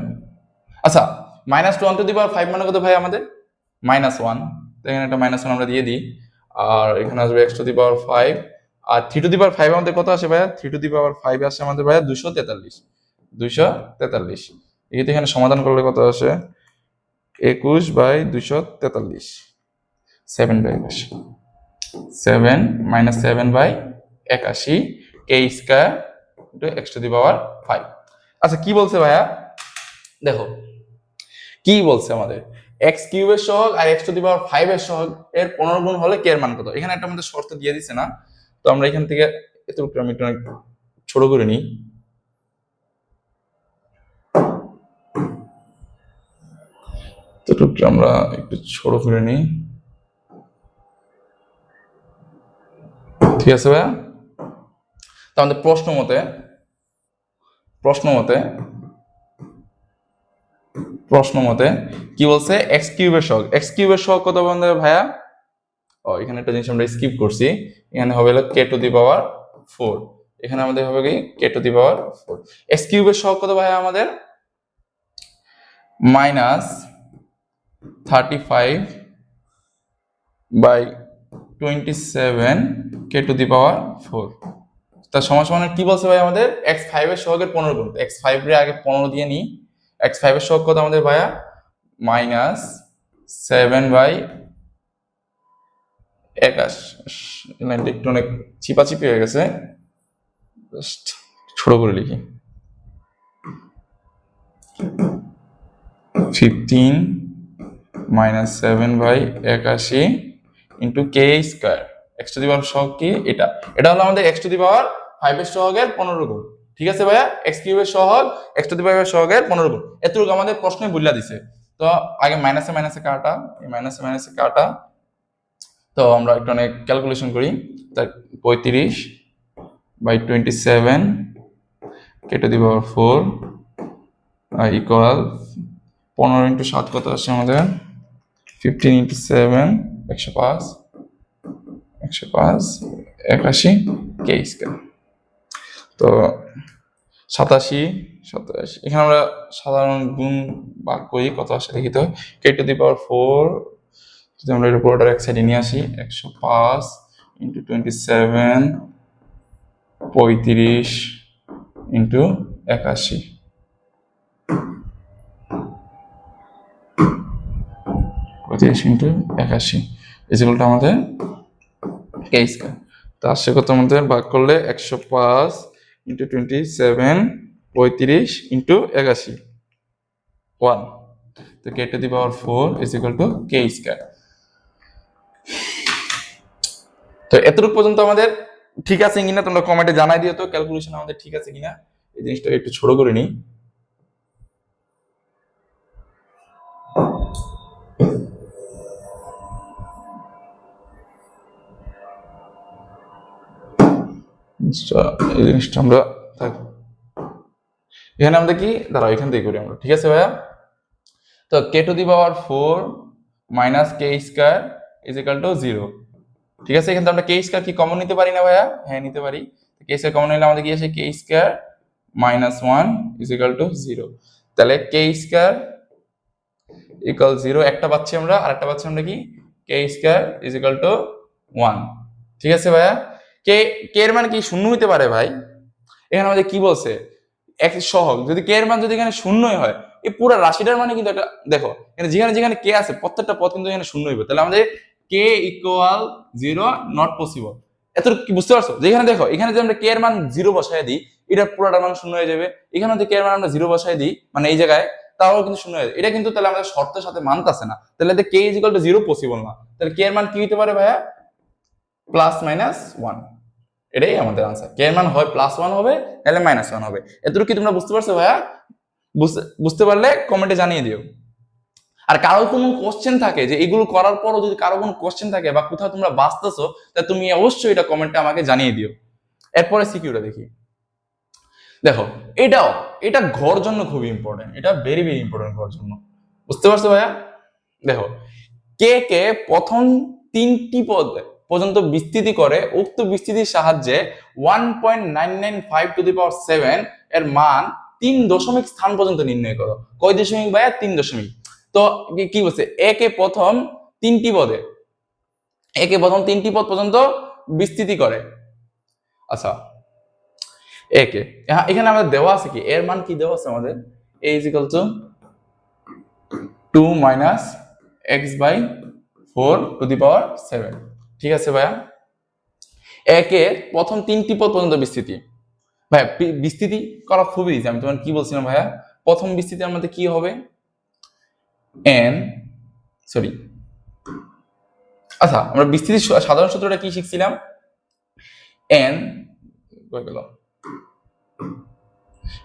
আচ্ছা, মাইনাস 1 টু দি পাওয়ার 5 মানে কত ভাই আমাদের? -1। তো এখানে একটা -1 আমরা দিয়ে দিই, আর এখানে আসবে x টু দি পাওয়ার 5, আর 3 টু দি পাওয়ার 5 আমাদের কত আসে ভাইয়া? 3 টু দি পাওয়ার 5 আসে আমাদের ভাইয়া 243। 243 এখানে সমাধান করলে কত আসে? 21 by 243, 7 by 81, 7 minus 7 by 81 k square into x to the power 5। আচ্ছা, কি বলছে ভাইয়া দেখো, কি বলছে আমাদের? এক্স কিউবের সহগ আর এক্স টু দি পাওয়ার 5 এর সহগ এর 15 গুণ হলে কে এর মান কত? এখানে একটা আমাদের শর্ত দিয়ে দিছে না, তো আমরা এখান থেকে এতটুকু আমি একটু ছোট করে নিই। এতটুকু আমরা একটু ছোট করে নিই, ঠিক আছে ভাইয়া? তো আমাদের প্রশ্ন মতে কি বলছে? এক্স কিউবের সহগ কত বলতে ভাইয়া? এখানে একটা জিনিস আমরা স্কিপ করছি, এখানে হবে কে টু দি পাওয়ার 4, এখানে আমাদের হবে কি কে টু দি পাওয়ার 4। এক্স কিউবের সহগ কত ভাইয়া আমাদের? -35 বাই 27 কে টু দি পাওয়ার 4। তার সমান কি বলছে ভাই আমাদের? x5 এর সহগের 15 গুণ। x5 এর আগে 15 দিয়ে নিই। x5 এর সহগ কত আমাদের ভাইয়া? -7 বাই 21। লাইনটা একটু অনেক চিপাচিপি হয়ে গেছে, জাস্ট ছোট করে লিখি। 15 minus 7 by 81 into k square. X to the power সহগ কি? এটা হলো আমাদের এক্স টু দি পাওয়ার 5 এর সহগের 15 গুণ, ঠিক আছে ভাইয়া? এক্স কিউবের সহগ এক্স টু দি পাওয়ার সহগের 15 গুণ, এতটুকু আমাদের প্রশ্নে বলে দিছে। তো আগে মাইনাসে মাইনাসে কাটা, এই মাইনাসে মাইনাসে কাটা, তো আমরা একটু অনেক ক্যালকুলেশন করি। 35 বাই 27 কে to the power 4 equal 15 into 7 কত আসছে আমাদের? 15 ইন্টু 7 105 81 কে স্কয়ার। তো 87 এখানে আমরা সাধারণ গুণ ভাগ করি, কত আসে দেখি তো। কে টু দি পাওয়ার 4 যদি আমরা এটা পুরোটার এক সাইডে নিয়ে আসি, 105 ইন্টু 27 35 ইন্টু 81 ইন্টু 81 ইজিক্যালটা আমাদের কে স্কয়ার। তো আসছে কত আমাদের? ভাগ করলে 105 ইন্টু 27 35 ইন্টু 81 1। তো k to the power 4 is equal to k square. তো এতটুকু পর্যন্ত আমাদের ঠিক আছে কিনা তোমরা কমেন্টে জানাই দিও তো, ক্যালকুলেশন আমাদের ঠিক আছে কিনা। এই জিনিসটা একটু ছোট করে নিই। এই জিনিসটা আমরা এখানে আমাদের কি দাঁড়াও, এখান থেকে করি আমরা, ঠিক আছে ভাইয়া? তো k to the power 4 minus k square is equal to 0, ঠিক আছে? এখানে আমরা কে স্কয়ার কি কমন নিতে পারি না ভাইয়া? হ্যাঁ, নিতে পারি। কে স্কয়ার কমন নিলে আমাদের কি আসে? কে স্কয়ার -1 ইজিক্যাল টু 0। তাহলে কে স্কয়ার ইকুয়াল 0 একটা পাচ্ছি আমরা, আর একটা পাচ্ছি আমরা কি কে স্কয়ার ইজিক্যাল টু 1, ঠিক আছে ভাইয়া? কে এর মান কি শূন্য হইতে পারে ভাই? এখানে আমাদের কি বলছে? এক সহগ যদি কে এর মান যদি এখানে শূন্যই হয়, এই পুরো রাশিটার মানে কিন্তু একটা দেখো, এখানে যেখানে যেখানে কে আছে প্রত্যেকটা পদ কিন্তু এখানে শূন্য হইবে। তাহলে আমাদের কে ইকুয়াল 0 নট পসিবল। এত কি বুঝতে পারছো? যেখানে দেখো এখানে যদি আমরা কে এর মান 0 বসায় দিই, এটা পুরোটার মান শূন্য হয়ে যাবে। এখানে যদি কে এর মান আমরা 0 বসায় দিই, মানে এই জায়গায়, তাহলে কিন্তু শূন্য হয়ে যাবে। এটা কিন্তু তাহলে আমাদের শর্তের সাথে মানতাছে না। তাহলে কে ইকুয়াল টু 0 পসিবল না। তাহলে কে এর মান কি হতে পারে ভাইয়া? +-1। এটাই আমাদের আনসার। কে এর মান হয় +1 হবে, নাহলে -1 হবে। এতটুকু কি তোমরা বুঝতে পারছো ভাইয়া? বুঝতে পারলে কমেন্টে জানিয়ে দিও। আর কারো কোনো কোশ্চেন থাকে যে এগুলো করার পরও যদি কারো কোনো কোশ্চেন থাকে বা কোথাও তোমরা বাঁচতেছো, তা তুমি অবশ্যই এটা কমেন্টে আমাকে জানিয়ে দিও। এরপরে সিকিউটা দেখি। দেখো এটা ঘর জন্য খুবই ইম্পর্টেন্ট, এটা ভেরি ভেরি ইম্পর্টেন্ট ঘর জন্য। বুঝতে পারছো ভাইয়া? দেখো কে প্রথম 3টি পদ পর্যন্ত বিস্তৃতি করে উক্ত বিস্তৃতির সাহায্যে 1.995 এর মান 3 দশমিক স্থান পর্যন্ত নির্ণয় করো। কয় দশমিক ভাইয়া? 3 দশমিক। তো কি বলছে? একে প্রথম 3টি পদ পর্যন্ত বিস্তৃতি করে। আচ্ছা একে এখানে আমাদের দেওয়া আছে কি, এর মান কি দেওয়া আছে আমাদের? a = 2 - x/4⁷। ঠিক আছে ভাইয়া? একে প্রথম 3টি পদ পর্যন্ত বিস্তৃতি। ভাইয়া বিস্তৃতি করা খুবই ইজি। আমি তোমার কি বলছিলাম ভাইয়া? প্রথম বিস্তৃতির মধ্যে কি হবে? আচ্ছা আমরা বিস্তৃতির সাধারণ সূত্রটা কি শিখছিলাম?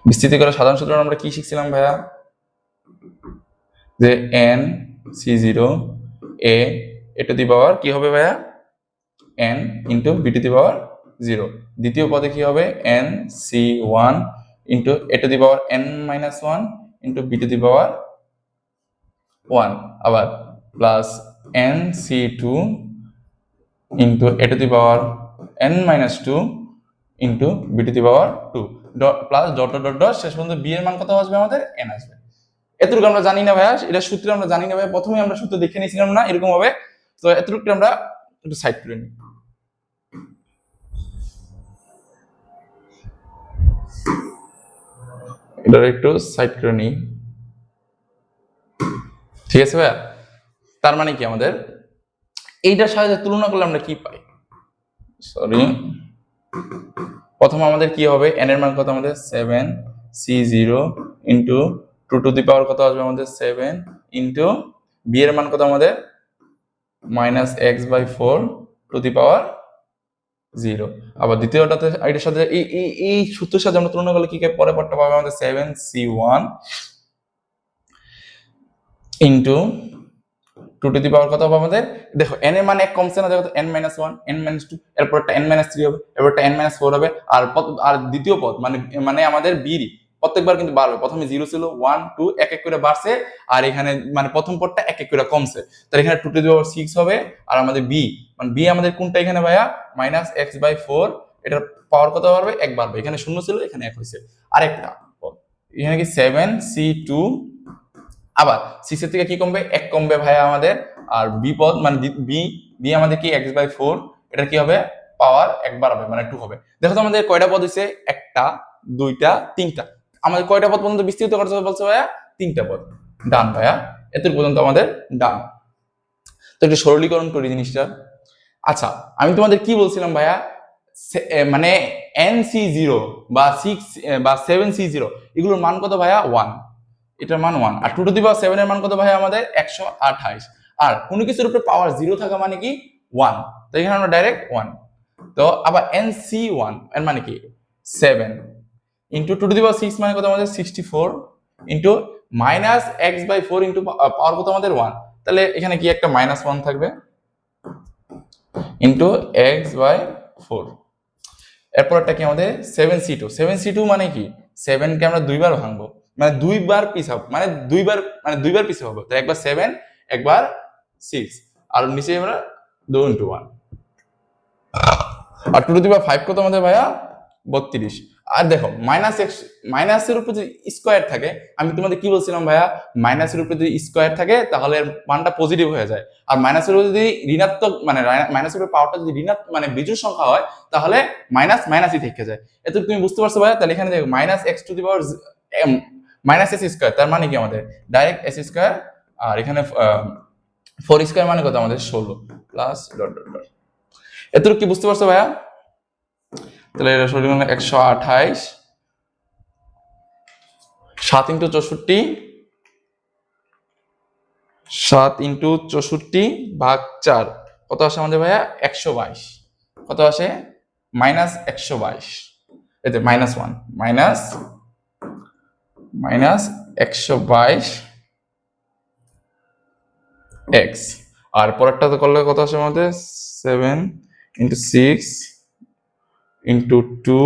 বিস্তৃতি করার সাধারণ সূত্র আমরা কি শিখছিলাম ভাইয়া? যে n c0 a to the power কি হবে ভাইয়া? n into b to the power 0। দ্বিতীয় পদে কি হবে? n c1 into a to the power n-1 into b to the power 1, আবার plus n c2 into a to the power n-2 into b to the power 2 plus dot dot dot শেষ পর্যন্ত b এর মান কত আসবে? আমাদের n আসবে। এতটুকু আমরা জানি না ভাইয়া, এটা সূত্র আমরা জানি না ভাইয়া, প্রথমে আমরা সূত্র দেখে নিয়েছিলাম না এরকম হবে। তো এতটুকু আমরা একটু সাইড করে নিই। এটা একটু সাইড করে নিই। ঠিক আছে ভাইয়া? তার মানে কি আমাদের এইটার সাথে তুলনা করলে আমরা কি পাই? প্রথম আমাদের কি হবে? n এর মান কত আমাদের? 7 c0 ইন্টু 2 টু দি পাওয়ার কত আসবে আমাদের? 7 ইন্টু b এর মান কত আমাদের? -x/4 two the power 0। আবার দ্বিতীয়টাতে এটার সাথে এই সূত্রের সাথে আমরা তুলনা করলে কি পরে পরটা পাবে আমাদের? 7c1 ইন্টু 2 টু দি পাওয়ার কত হবে আমাদের? দেখো n এর মান এক কমছে না, দেখো n-1 n-2, এরপরটা n-3 হবে, এরপরটা n-4 হবে। আর দ্বিতীয় পদ মানে আমাদের b প্রত্যেকবার কিন্তু বাড়বে। প্রথমে 0 ছিল, 1 2 এক এক করে বাড়ছে, আর এখানে মানে প্রথম পদটা এক এক করে কমছে। তাহলে এখানে 2 টু দি পাওয়ার 6 হবে। আর আমাদের b মানে b আমাদের কোনটা এখানে ভাইয়া? -x/4। এটার পাওয়ার কত বাড়বে? 1 বাড়বে। এখানে 0 ছিল, এখানে 1 হয়েছে। আরেকটা পদ এখানে কি 7c2, আবার 6 এর থেকে কি কমবে? 1 কমবে ভাইয়া আমাদের। আর বি পদ মানে বি আমাদের কি x/4, এটা কি হবে? পাওয়ার 1 বাড়াবে মানে 2 হবে। দেখো তো আমাদের কয়টা পদ হইছে? একটা, দুইটা, তিনটা। আমাদের কয়টা পদ পর্যন্ত বিস্তৃত করতে বলছে ভাইয়া? 3টা পদ। ডান ভাইয়া, এত পর্যন্ত আমাদের ডান। তো একটু সরলীকরণ করি জিনিসটা। আচ্ছা আমি তোমাদের কি বলছিলাম ভাইয়া? মানে nc0 বা 6 বা 7c0 এগুলোর মান কত ভাইয়া? 1। এটার মান 1। আর 2 টু দি পাওয়ার 7 এর মান কত ভাই? আমাদের 128। আর কোনো কিছুর উপরে পাওয়ার 0 থাকা মানে কি? 1। তো এখানে আমরা ডাইরেক্ট 1। তো আবার nc1 এর মানে কি? 7 ইন্টু 2 টু দি পাওয়ার 6 মানে কত আমাদের? 64 ইন্টু -x/4 ইন্টু পাওয়ার কত আমাদের? 1। তাহলে এখানে কি একটা -1 থাকবে ইন্টু x/4। এরপরটা কি আমাদের? 7c2। 7c2 মানে কি? 7 কে আমরা দুইবার ভাঙবো, মানে দুইবার পিছাবো, মানে দুইবার পিছু হবে। তো একবার 7 একবার 6, আর নিচে আমরা 2 × 1। আর 2 টু দি পাওয়ার 5 কত আমাদের ভাইয়া? 32। আর দেখো মাইনাসের উপরে যদি স্কয়ার থাকে, আমি তোমাদের কি বলছিলাম ভাইয়া? মাইনাসের উপরে যদি স্কয়ার থাকে তাহলে মানটা পজিটিভ হয়ে যায়। আর মাইনাসের উপরে যদি ঋণাত্মক মানে মাইনাসের উপরে পাওয়ারটা যদি ঋণাত্মক মানে বিজোড় সংখ্যা হয় তাহলে মাইনাসই থেকে যায়। এত তুমি বুঝতে পারছো ভাইয়া? তাহলে এখানে দেখো -x to the power -s², তার মানে কি আমাদের ডাইরেক্ট s²। আর এখানে 4² মানে কত আমাদের? 16 প্লাস ডট ডট ডট। এতটুকু কি বুঝতে পারছো ভাইয়া? তাহলে এটা সঠিক হলো 128। 7 × 64, 7 × 64/4 কত আসে আমাদের ভাইয়া? 122। কত আসে? -122। এই যে -1 -122 এক্স, আর পরেরটাতে করলে কত আসে আমাদের 7 ইন্টু 6 ইন্টু 2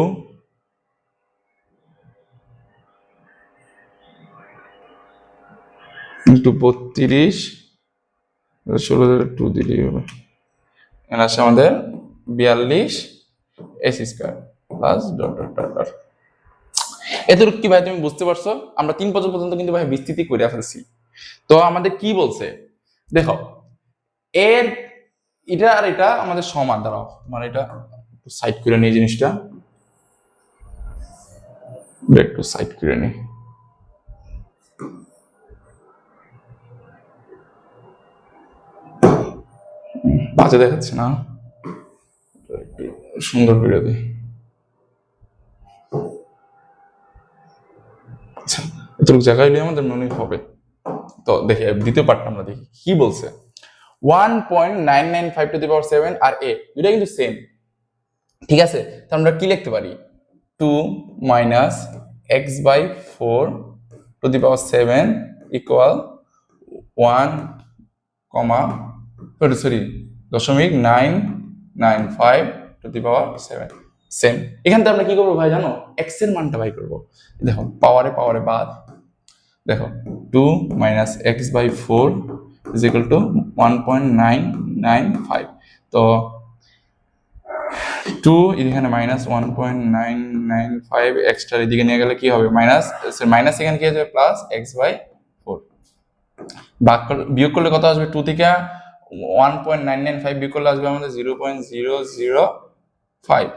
ইন্টু 32 16 2 দিলেই হবে, এখানে আসে আমাদের 42 S square plus dot dot dot dot. এতটুকু কি ভাই তুমি বুঝতে পারছো? আমরা 3 পর্যন্ত কিন্তু ভাই বিস্তৃতি করে ফেলছি। তো আমাদের কি বলছে দেখো, এর এটা আর এটা আমাদের সমান, দাঁড়াও মানে এটা সাইড করে নিই, জিনিসটা একটু সাইড করে নিই, বাজে দেখাচ্ছে না, একটু সুন্দর করে দিই। আচ্ছা, এতটুকু জায়গায় আমাদের মনে হবে। তো দেখি দ্বিতীয় পার্টটা আমরা দেখি কি বলছে। 1.995 টু দি পাওয়ার 7 আর 8 দুটো কিন্তু সেম, ঠিক আছে? তো আমরা কি লিখতে পারি, 2 minus x by 4 to the power 7 equal 1 comma sorry 0.995 to the power 7 same. এখান থেকে আমরা কি করবো ভাই জানো, এক্স এর মানটা বাই করবো। দেখো পাওয়ারে বাদ, দেখো 2 minus x by 4 is equal to 1.995। তো 2 এখানে মাইনাস 1.995, এক্সট্রা এদিকে নিয়ে গেলে কি হবে, মাইনাস মাইনাস এখানে কি হবে প্লাস এক্স বাই 4, বিয়োগ করলে কত আসবে, 2 থেকে 1.995 বিয়োগ করলে আসবে আমাদের 0.005।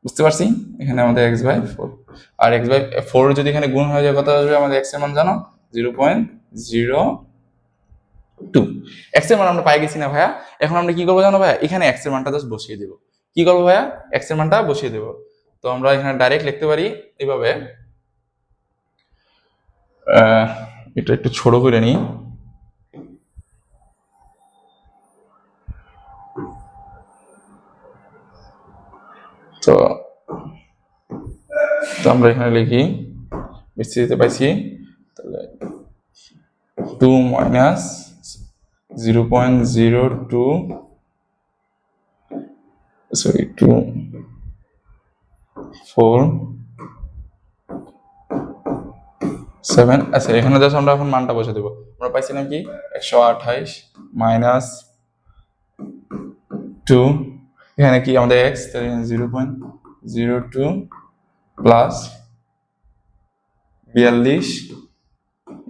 বুঝতে পারছি? এখানে আমাদের এক্স বাই 4 আর এক্স বাই 4 যদি এখানে গুণ হয়ে যায় কত আসবে আমাদের এক্স এর মান জানো, 0.02। এক্স এর মান আমরা পাই গেছি না ভাইয়া। এখন আমরা কি করবো জানো ভাইয়া, এখানে এক্স এর মানটা জাস্ট বসিয়ে দেবো। কি করবো ভাইয়া, এক্স এর মানটা বসিয়ে দেবো। তো আমরা এখানে ডাইরেক্ট লিখতে পারি এইভাবে, এটা একটু ছোট করে নিই। তো আমরা এখানে লিখি বিস্তৃতিতে পাইছি, তাহলে 2 মাইনাস 0.02 সরি 2 4 7। আচ্ছা এখানে জাস্ট আমরা এখন মানটা বসে দেবো। আমরা পাইছিলাম কি 128 মাইনাস 2, এখানে কি আমাদের এক্স 0.02 প্লাস 42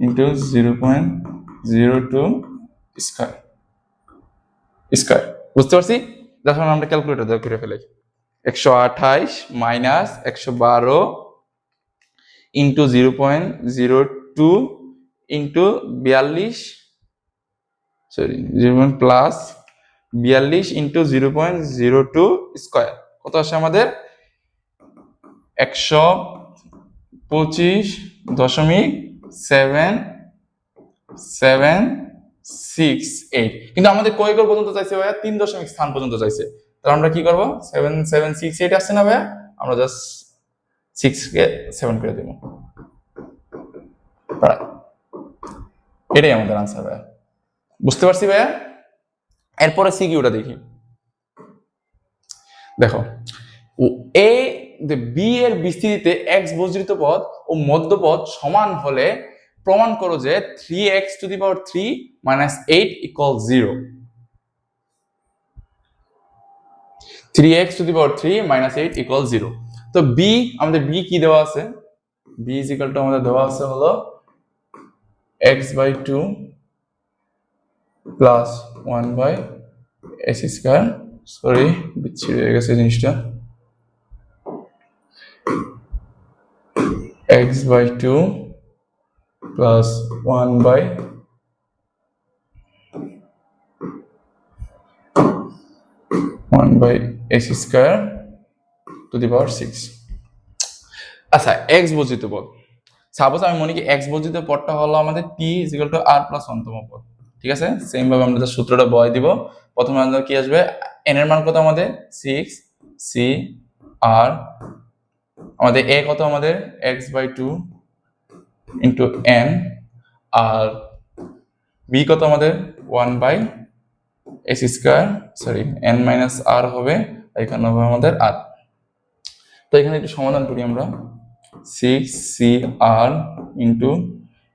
ইন্টু 0.02 স্কয়ার। বুঝতে পারছি? যখন আমরা ক্যালকুলেটর করে ফেলি 128 minus 112 into 0.02 into 42 sorry 0 plus 42 into 0.02 square, কত আসে আমাদের 125.768। কিন্তু আমাদের কয় ঘর পর্যন্ত চাইছে ভাইয়া, 3 দশমিক স্থান পর্যন্ত চাইছে। তাহলে আমরা কি করবো, 7768 আসছে না ভাইয়া, আমরা জাস্ট 6 কে 7 করে দেবো, এটাই আমাদের আনসার ভাইয়া। বুঝতে পারছি ভাইয়া? এরপরে সিকিউটা দেখি। দেখো এ বি এর বিস্তৃতিতে এক্স বর্জিত পদ ও মধ্যপদ সমান হলে প্রমাণ করো যে 3x to the power 3 minus 8 equal 0। 3x to the power 3 minus 8 equal 0। তো বি আমাদের বি কি দেওয়া আছে, বি ইজ ইকুয়াল টু আমাদের দেওয়া আছে হলো x by 2 plus 1 by s square, sorry বিচ্ছিরি হয়ে গেছে জিনিসটা, x by 2 plus 1 by s square to the power 6। আচ্ছা x বর্জিত পদ, সাপোজ আমি মনে কি x বর্জিত পদটা হলো আমাদের t is equal to r plus 1 তম পদ, ঠিক আছে? সেম ভাবে আমরা সূত্রটা বয় দিব। প্রথমে আমাদের কি আসবে, n এর মান কত আমাদের 6 c r, আমাদের a কত আমাদের x by 2 ইন্টু n, আর বি কত আমাদের 1/x² সরি n মাইনাস আর হবে, এখানে হবে আমাদের আর। তো এখানে একটু সমাধান করি আমরা। 6cr ইন্টু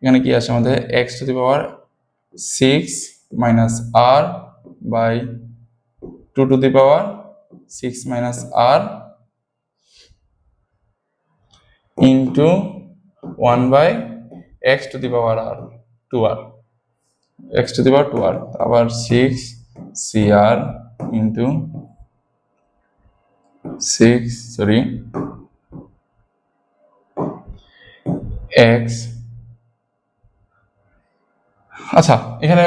এখানে কি আসে আমাদের x⁻6 minus r by 2⁻6 minus r into 1/x⁻r 2r x⁻2r আবার 6cr ইন্টু x। আচ্ছা এখানে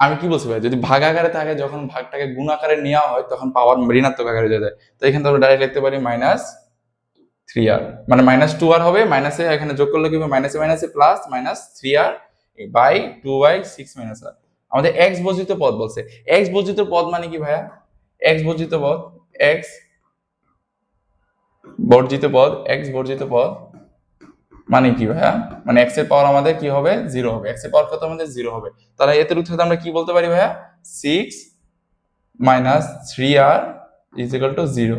আমি কি বলছি ভাই, যদি ভাগ আকারে থাকে, যখন ভাগটাকে গুণ আকারে নেওয়া হয় তখন পাওয়ার ঋণাত্মক আকারে হয়ে যায়। তো এখানে আমরা ডাইরেক্ট লিখতে পারি -3r, মানে -2r হবে, মাইনাসে এখানে যোগ করলে কি হবে, মাইনাসে মাইনাসে প্লাস -3r বাই 2/6 মাইনাস আর। আমাদের x বর্জিত পদ বলছে। x বর্জিত পদ মানে কি ভাইয়া? x বর্জিত পদ, x বর্জিত পদ, x বর্জিত পদ মানে কি ভাইয়া? মানে x এর পাওয়ার আমাদের কি হবে? 0 হবে। x এর পাওয়ার কত আমাদের? 0 হবে। তাহলে এতে উত্তর আমরা কি বলতে পারি ভাইয়া? 6 -3r = 0।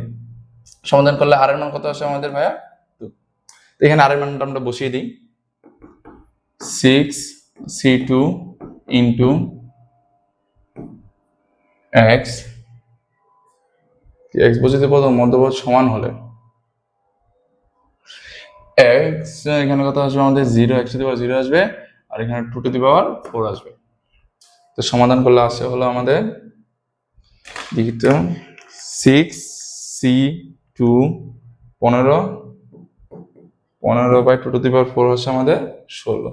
সমাধান করলে আর এর মান কত আসে আমাদের ভাইয়া? 2। তো এখানে আর এর মানটা আমরা বসিয়ে দিই। 6c2 ইন্টু x, x বর্জিত পদ ও মধ্যপদ সমান হলে x এখানে কত আসবে আমাদের? 0, x⁻0 আসবে, আর এখানে 2⁻4 আসবে। তো সমাধান করলে আসে হলো আমাদের লিখিত 6c2 15/2⁻4 হচ্ছে আমাদের 16।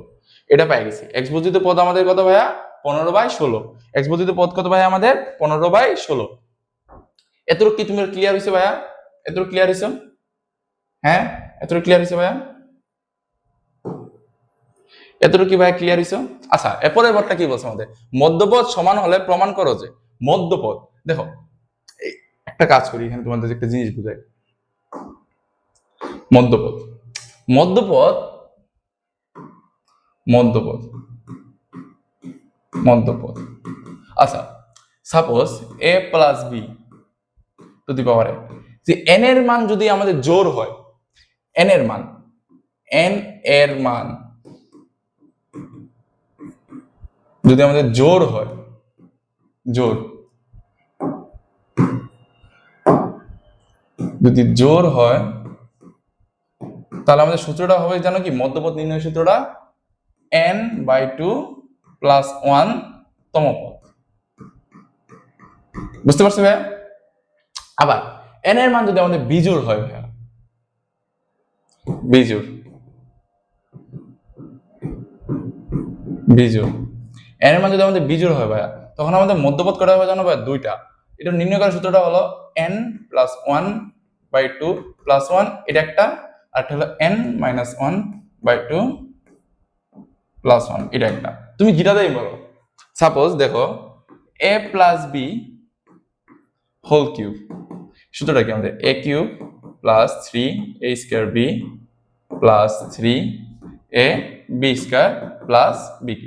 এটা পেয়ে গেছি। x বর্জিত পদ আমাদের কত ভাইয়া? 15/16। x বর্জিত পদ কত ভাইয়া আমাদের? 15/16। এতটুকু কি তুমি ক্লিয়ার হইছে ভাইয়া? এতটুকু ক্লিয়ার হইছে? হ্যাঁ, এতটুকু ক্লিয়ার হইছে ভাইয়া? এতটুকু কি ভাইয়া ক্লিয়ার হইছে? আচ্ছা, এরপরের বারটা কি বলছে আমাদের? মধ্যপদ সমান হলে প্রমাণ করো যে মধ্যপদ। দেখো একটা কাজ করি, এখানে তোমাদের একটা জিনিস বুঝাই। মধ্যপদ, মধ্যপদ, মধ্যপদ, মধ্যপদ। আচ্ছা suppose a plus b to the power n, যে n এর মান যদি আমাদের জোড় হয়, n এর মান, n এর মান যদি আমাদের জোড় হয়, জোড়, যদি জোড় হয়, তাহলে আমাদের সূত্রটা হবে জানো কি? মধ্যপদ নির্ণয় সূত্রটা n/2 প্লাস 1 তম পদ। বুঝতে পারছো ভাইয়া? আবার n এর মান যদি আমাদের বিজোড় হয় ভাইয়া, বিজোড়, বিজোড়, n এর মান যদি আমাদের বিজোড় হয় ভাইয়া, তখন আমাদের মধ্যপদ করা হবে জানো ভাইয়া? দুইটা। এটা নির্ণয় করার সূত্রটা হলো n+1/2 প্লাস 1, এটা একটা, আর একটা হলো n-1/2 প্লাস 1, এটা একটা। তুমি যেটাতেই বলো। সাপোজ দেখো a plus b whole cube, সূত্রটা কি আমাদের? a³ plus 3a² b plus 3ab² plus b³।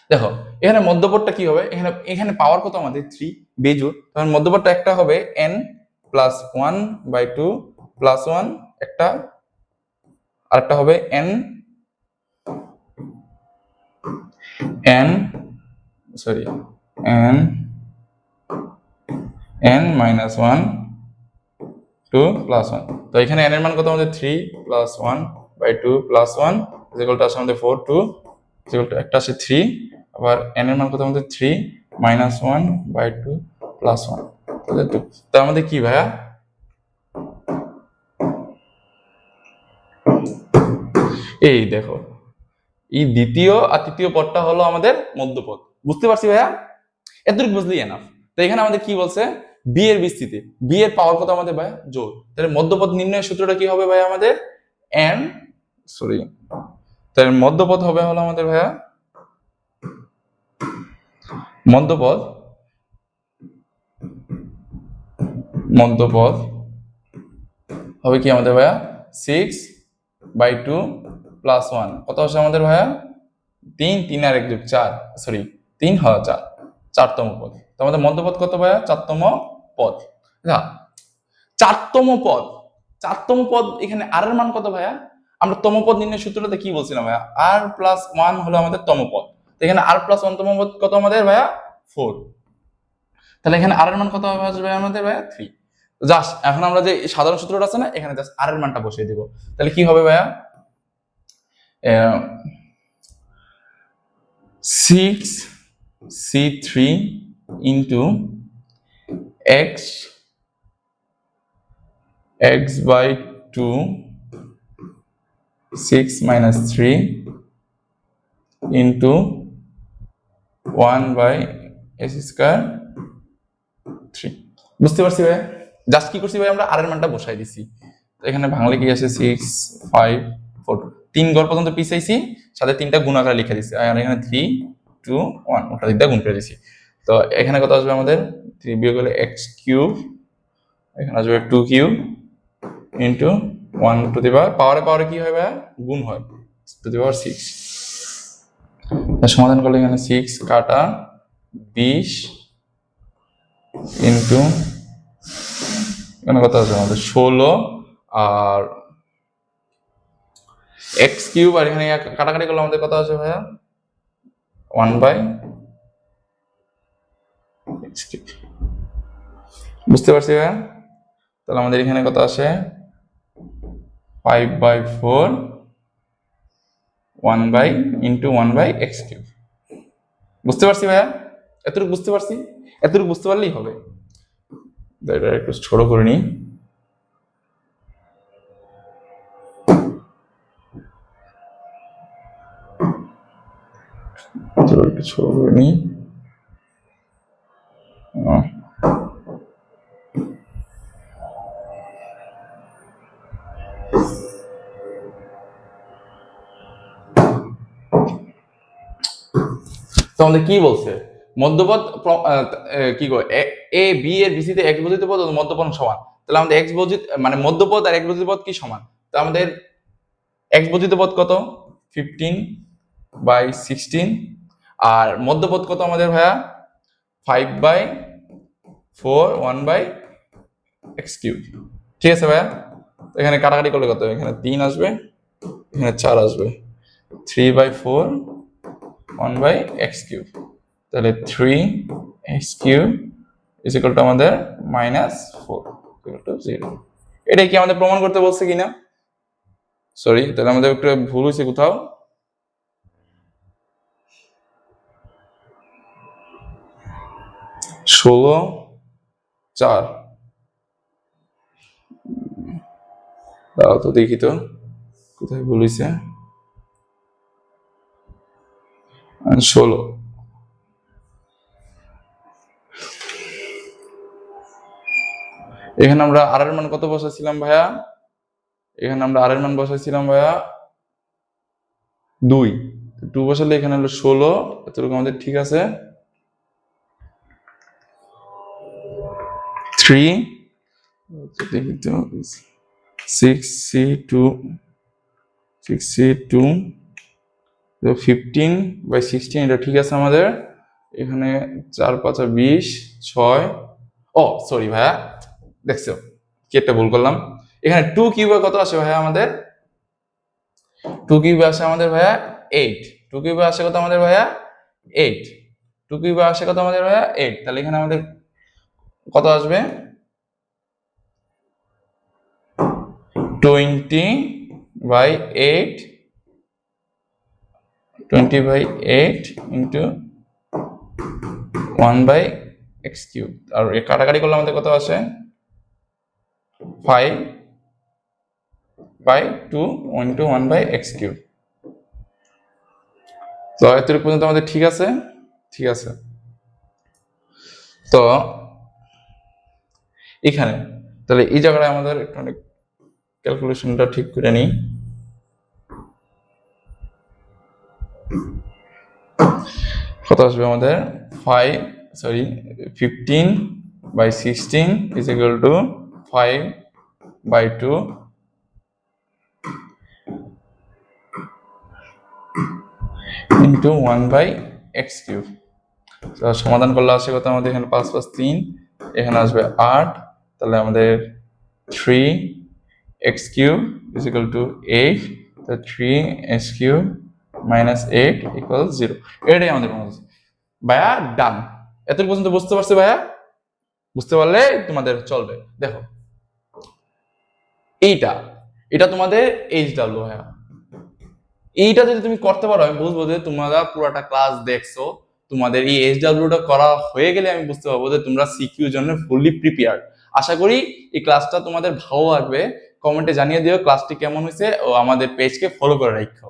দেখো এখানে মধ্যপদটা কি হবে? এখানে পাওয়ার কত আমাদের? 3, বেজোড়, তখন মধ্যপদটা একটা হবে n+1/2 প্লাস 1 একটা, আরেকটা হবে n n-1/2 প্লাস 1। তো এখানে n এর মান কত আমাদের? 3 প্লাস 1/2 প্লাস 1 আসে আমাদের 4, 2 একটা আসে 3, আবার n এর মান কত আমাদের? 3 -1/2 প্লাস 1, তাহলে 2। তার আমাদের কি ভাইয়া? এই দেখো, এই দ্বিতীয় আর তৃতীয় পদটা হলো আমাদের মধ্যপদ। বুঝতে পারছি ভাইয়া? এতটুকু বুঝলি এনাফ। তো এখানে আমাদের কি বলছে? বি এর বিস্তৃতি, বি এর পাওয়ার কত আমাদের ভাইয়া? জোড়। তাহলে মধ্যপদ নির্ণয়ের সূত্রটা কি হবে ভাইয়া আমাদের? তাহলে মধ্যপদ হবে হলো আমাদের ভাইয়া, মধ্যপদ, মধ্যপদ হবে কি আমাদের ভাইয়া? 6/2 প্লাস 1, কত আসে আমাদের ভাইয়া? 3 3 আর 1 যোগ 4 সরি 3 হয় 4 চারতম পদ। তো আমাদের মধ্যপদ কত ভাইয়া? চারতম পদ। আচ্ছা, চারতম পদ এখানে আর এর মান কত ভাইয়া? আমরা তম পদ নির্ণয়ের সূত্রটাতে কি বলছিলাম ভাইয়া? আর প্লাস 1 হলো আমাদের তম পদ। তো এখানে আর প্লাস 1 তম পদ কত আমাদের ভাইয়া? 4। তাহলে এখানে আর এর মান কত হবে আমাদের ভাইয়া? 3। জাস্ট এখন আমরা যে সাধারণ সূত্রটা আছে না, এখানে জাস্ট আর এর মানটা বসিয়ে দিব। তাহলে কি হবে ভাইয়া? 6c3 into x by 2 6 minus 3 into 1 by s square 3। বুঝতে পারছি ভাই? জাস্ট কি করছি ভাই, আমরা আর এর মানটা বসাই দিছি। তো এখানে বাংলা কি আসে? 6 5 4 3 ঘর পর্যন্ত পিছাইছি, সাথে 3টা গুণ আকারে লিখে দিছি, আর এখানে 3 2 1 ওটা দিকটা গুণ করে দিছি। তো এখানে কত আসবে আমাদের? 3 বিয়োগ হলে x কিউব, এখানে আসবে 2 কিউব ইনটু 1 টু দি পাওয়ারে কি হয় ভাই? গুণ হয়, টু দি পাওয়ার 6। সমাধান করলে এখানে 6 কাটা 20 ইনটু এখানে কত আছে আমাদের? 16 আর x কিউব, আর এখানে কাটাকাটি করলে আমাদের কত আছে ভাইয়া? 1 বাই x কিউব। বুঝতে পারছি ভাইয়া? তাহলে আমাদের এখানে কত আসে? 5 by 4 1 by into 1 by x cube. বুঝতে পারছি ভাইয়া? এতটুকু বুঝতে পারছি, এতটুকু বুঝতে পারলেই হবে। এটা একটু ছোট করে নিই। একটু ছোট করে নিই। তো আমাদের কি বলছে? মধ্যপদ কি গো, এ বি এর বিসিতে x বর্জিত পদ ও মধ্যপদ সমান। তাহলে আমাদের x বর্জিত মানে মধ্যপদ আর x বর্জিত পদ কি সমান? তো আমাদের x বর্জিত পদ কত? 15 বাই 16, আর মধ্যপদ কত আমাদের ভাইয়া? 5 বাই 4 1 বাই x কিউব। ঠিক আছে ভাইয়া? তো এখানে কাটাকাটি করলে কত? এখানে 3 আসবে, এখানে 4 আসবে, 3 বাই 4 1 বাই x কিউব। তাহলে 3x cube is equal to আমাদের -4 ইকুয়াল টু 0। এটা কি আমাদের প্রমাণ করতে বলছে কিনা? সরি, তাহলে আমাদের একটু ভুল হয়েছে কোথাও। ষোলো 4 দাও তো দেখি তো কোথায় ভুল হয়েছে। 16 এখানে আমরা আর এর মান কত বসাইছিলাম ভাইয়া? এখানে আমরা আর এর মান বসাইছিলাম ভাইয়া 2 বসালে এখানে হলো 16। এতটুকু আমাদের ঠিক আছে। 3 দেখি তো 6c2 15 বাই 16, এটা ঠিক আছে আমাদের। এখানে 4 5 20 6। ও সরি ভাইয়া, দেখছো কি একটা ভুল করলাম। এখানে 2 কিউবে কত আসে ভাইয়া আমাদের? 2 কিউবে আসে আমাদের ভাইয়া 8। 2 কিউবে আসে কত আমাদের ভাইয়া? 8। 2 কিউবে আসে কত আমাদের ভাইয়া? 8। তাহলে এখানে আমাদের কত আসবে? 20 by 8 into 1 by x cube. আর কাটাকাটি করলে আমাদের কত আসে? 5 by 2 into 1 by x cube. তো এতটুকু পর্যন্ত আমাদের ঠিক আছে? ঠিক আছে। তো এখানে তাহলে এই জায়গায় আমাদের একটু অনেক ক্যালকুলেশনটা ঠিক করে নিই। কত আসবে আমাদের? 15 by 16 is equal to 5 by 2 . Into 1/x³ সমাধান করলে আসে কত আমাদের এখানে 5 + 3, এখানে আসবে 8, তাহলে আমাদের 3x³ = 8, তো 3x³ - 8 = 0। এটাই আমাদের ভাইয়া ডান। এতটুকু পর্যন্ত বুঝতে পারছো ভাইয়া? বুঝতে পারলে তোমাদের চলবে। দেখো এটা তোমাদের HW ভাইয়া। এইটা যদি তুমি করতে পারো আমি বুঝবো যে তোমরা পুরোটা ক্লাস দেখছো, তোমাদের এই HW করা হয়ে গেলে আমি বুঝতে পারবো যে তোমরা সিকিউর জন্য ফুললি প্রিপেয়ার্ড। আশা করি এই ক্লাসটা তোমাদের ভালো লাগবে। কমেন্টে জানিয়ে দিও ক্লাসটি কেমন হয়েছে ও আমাদের পেজকে ফলো করে রাখো।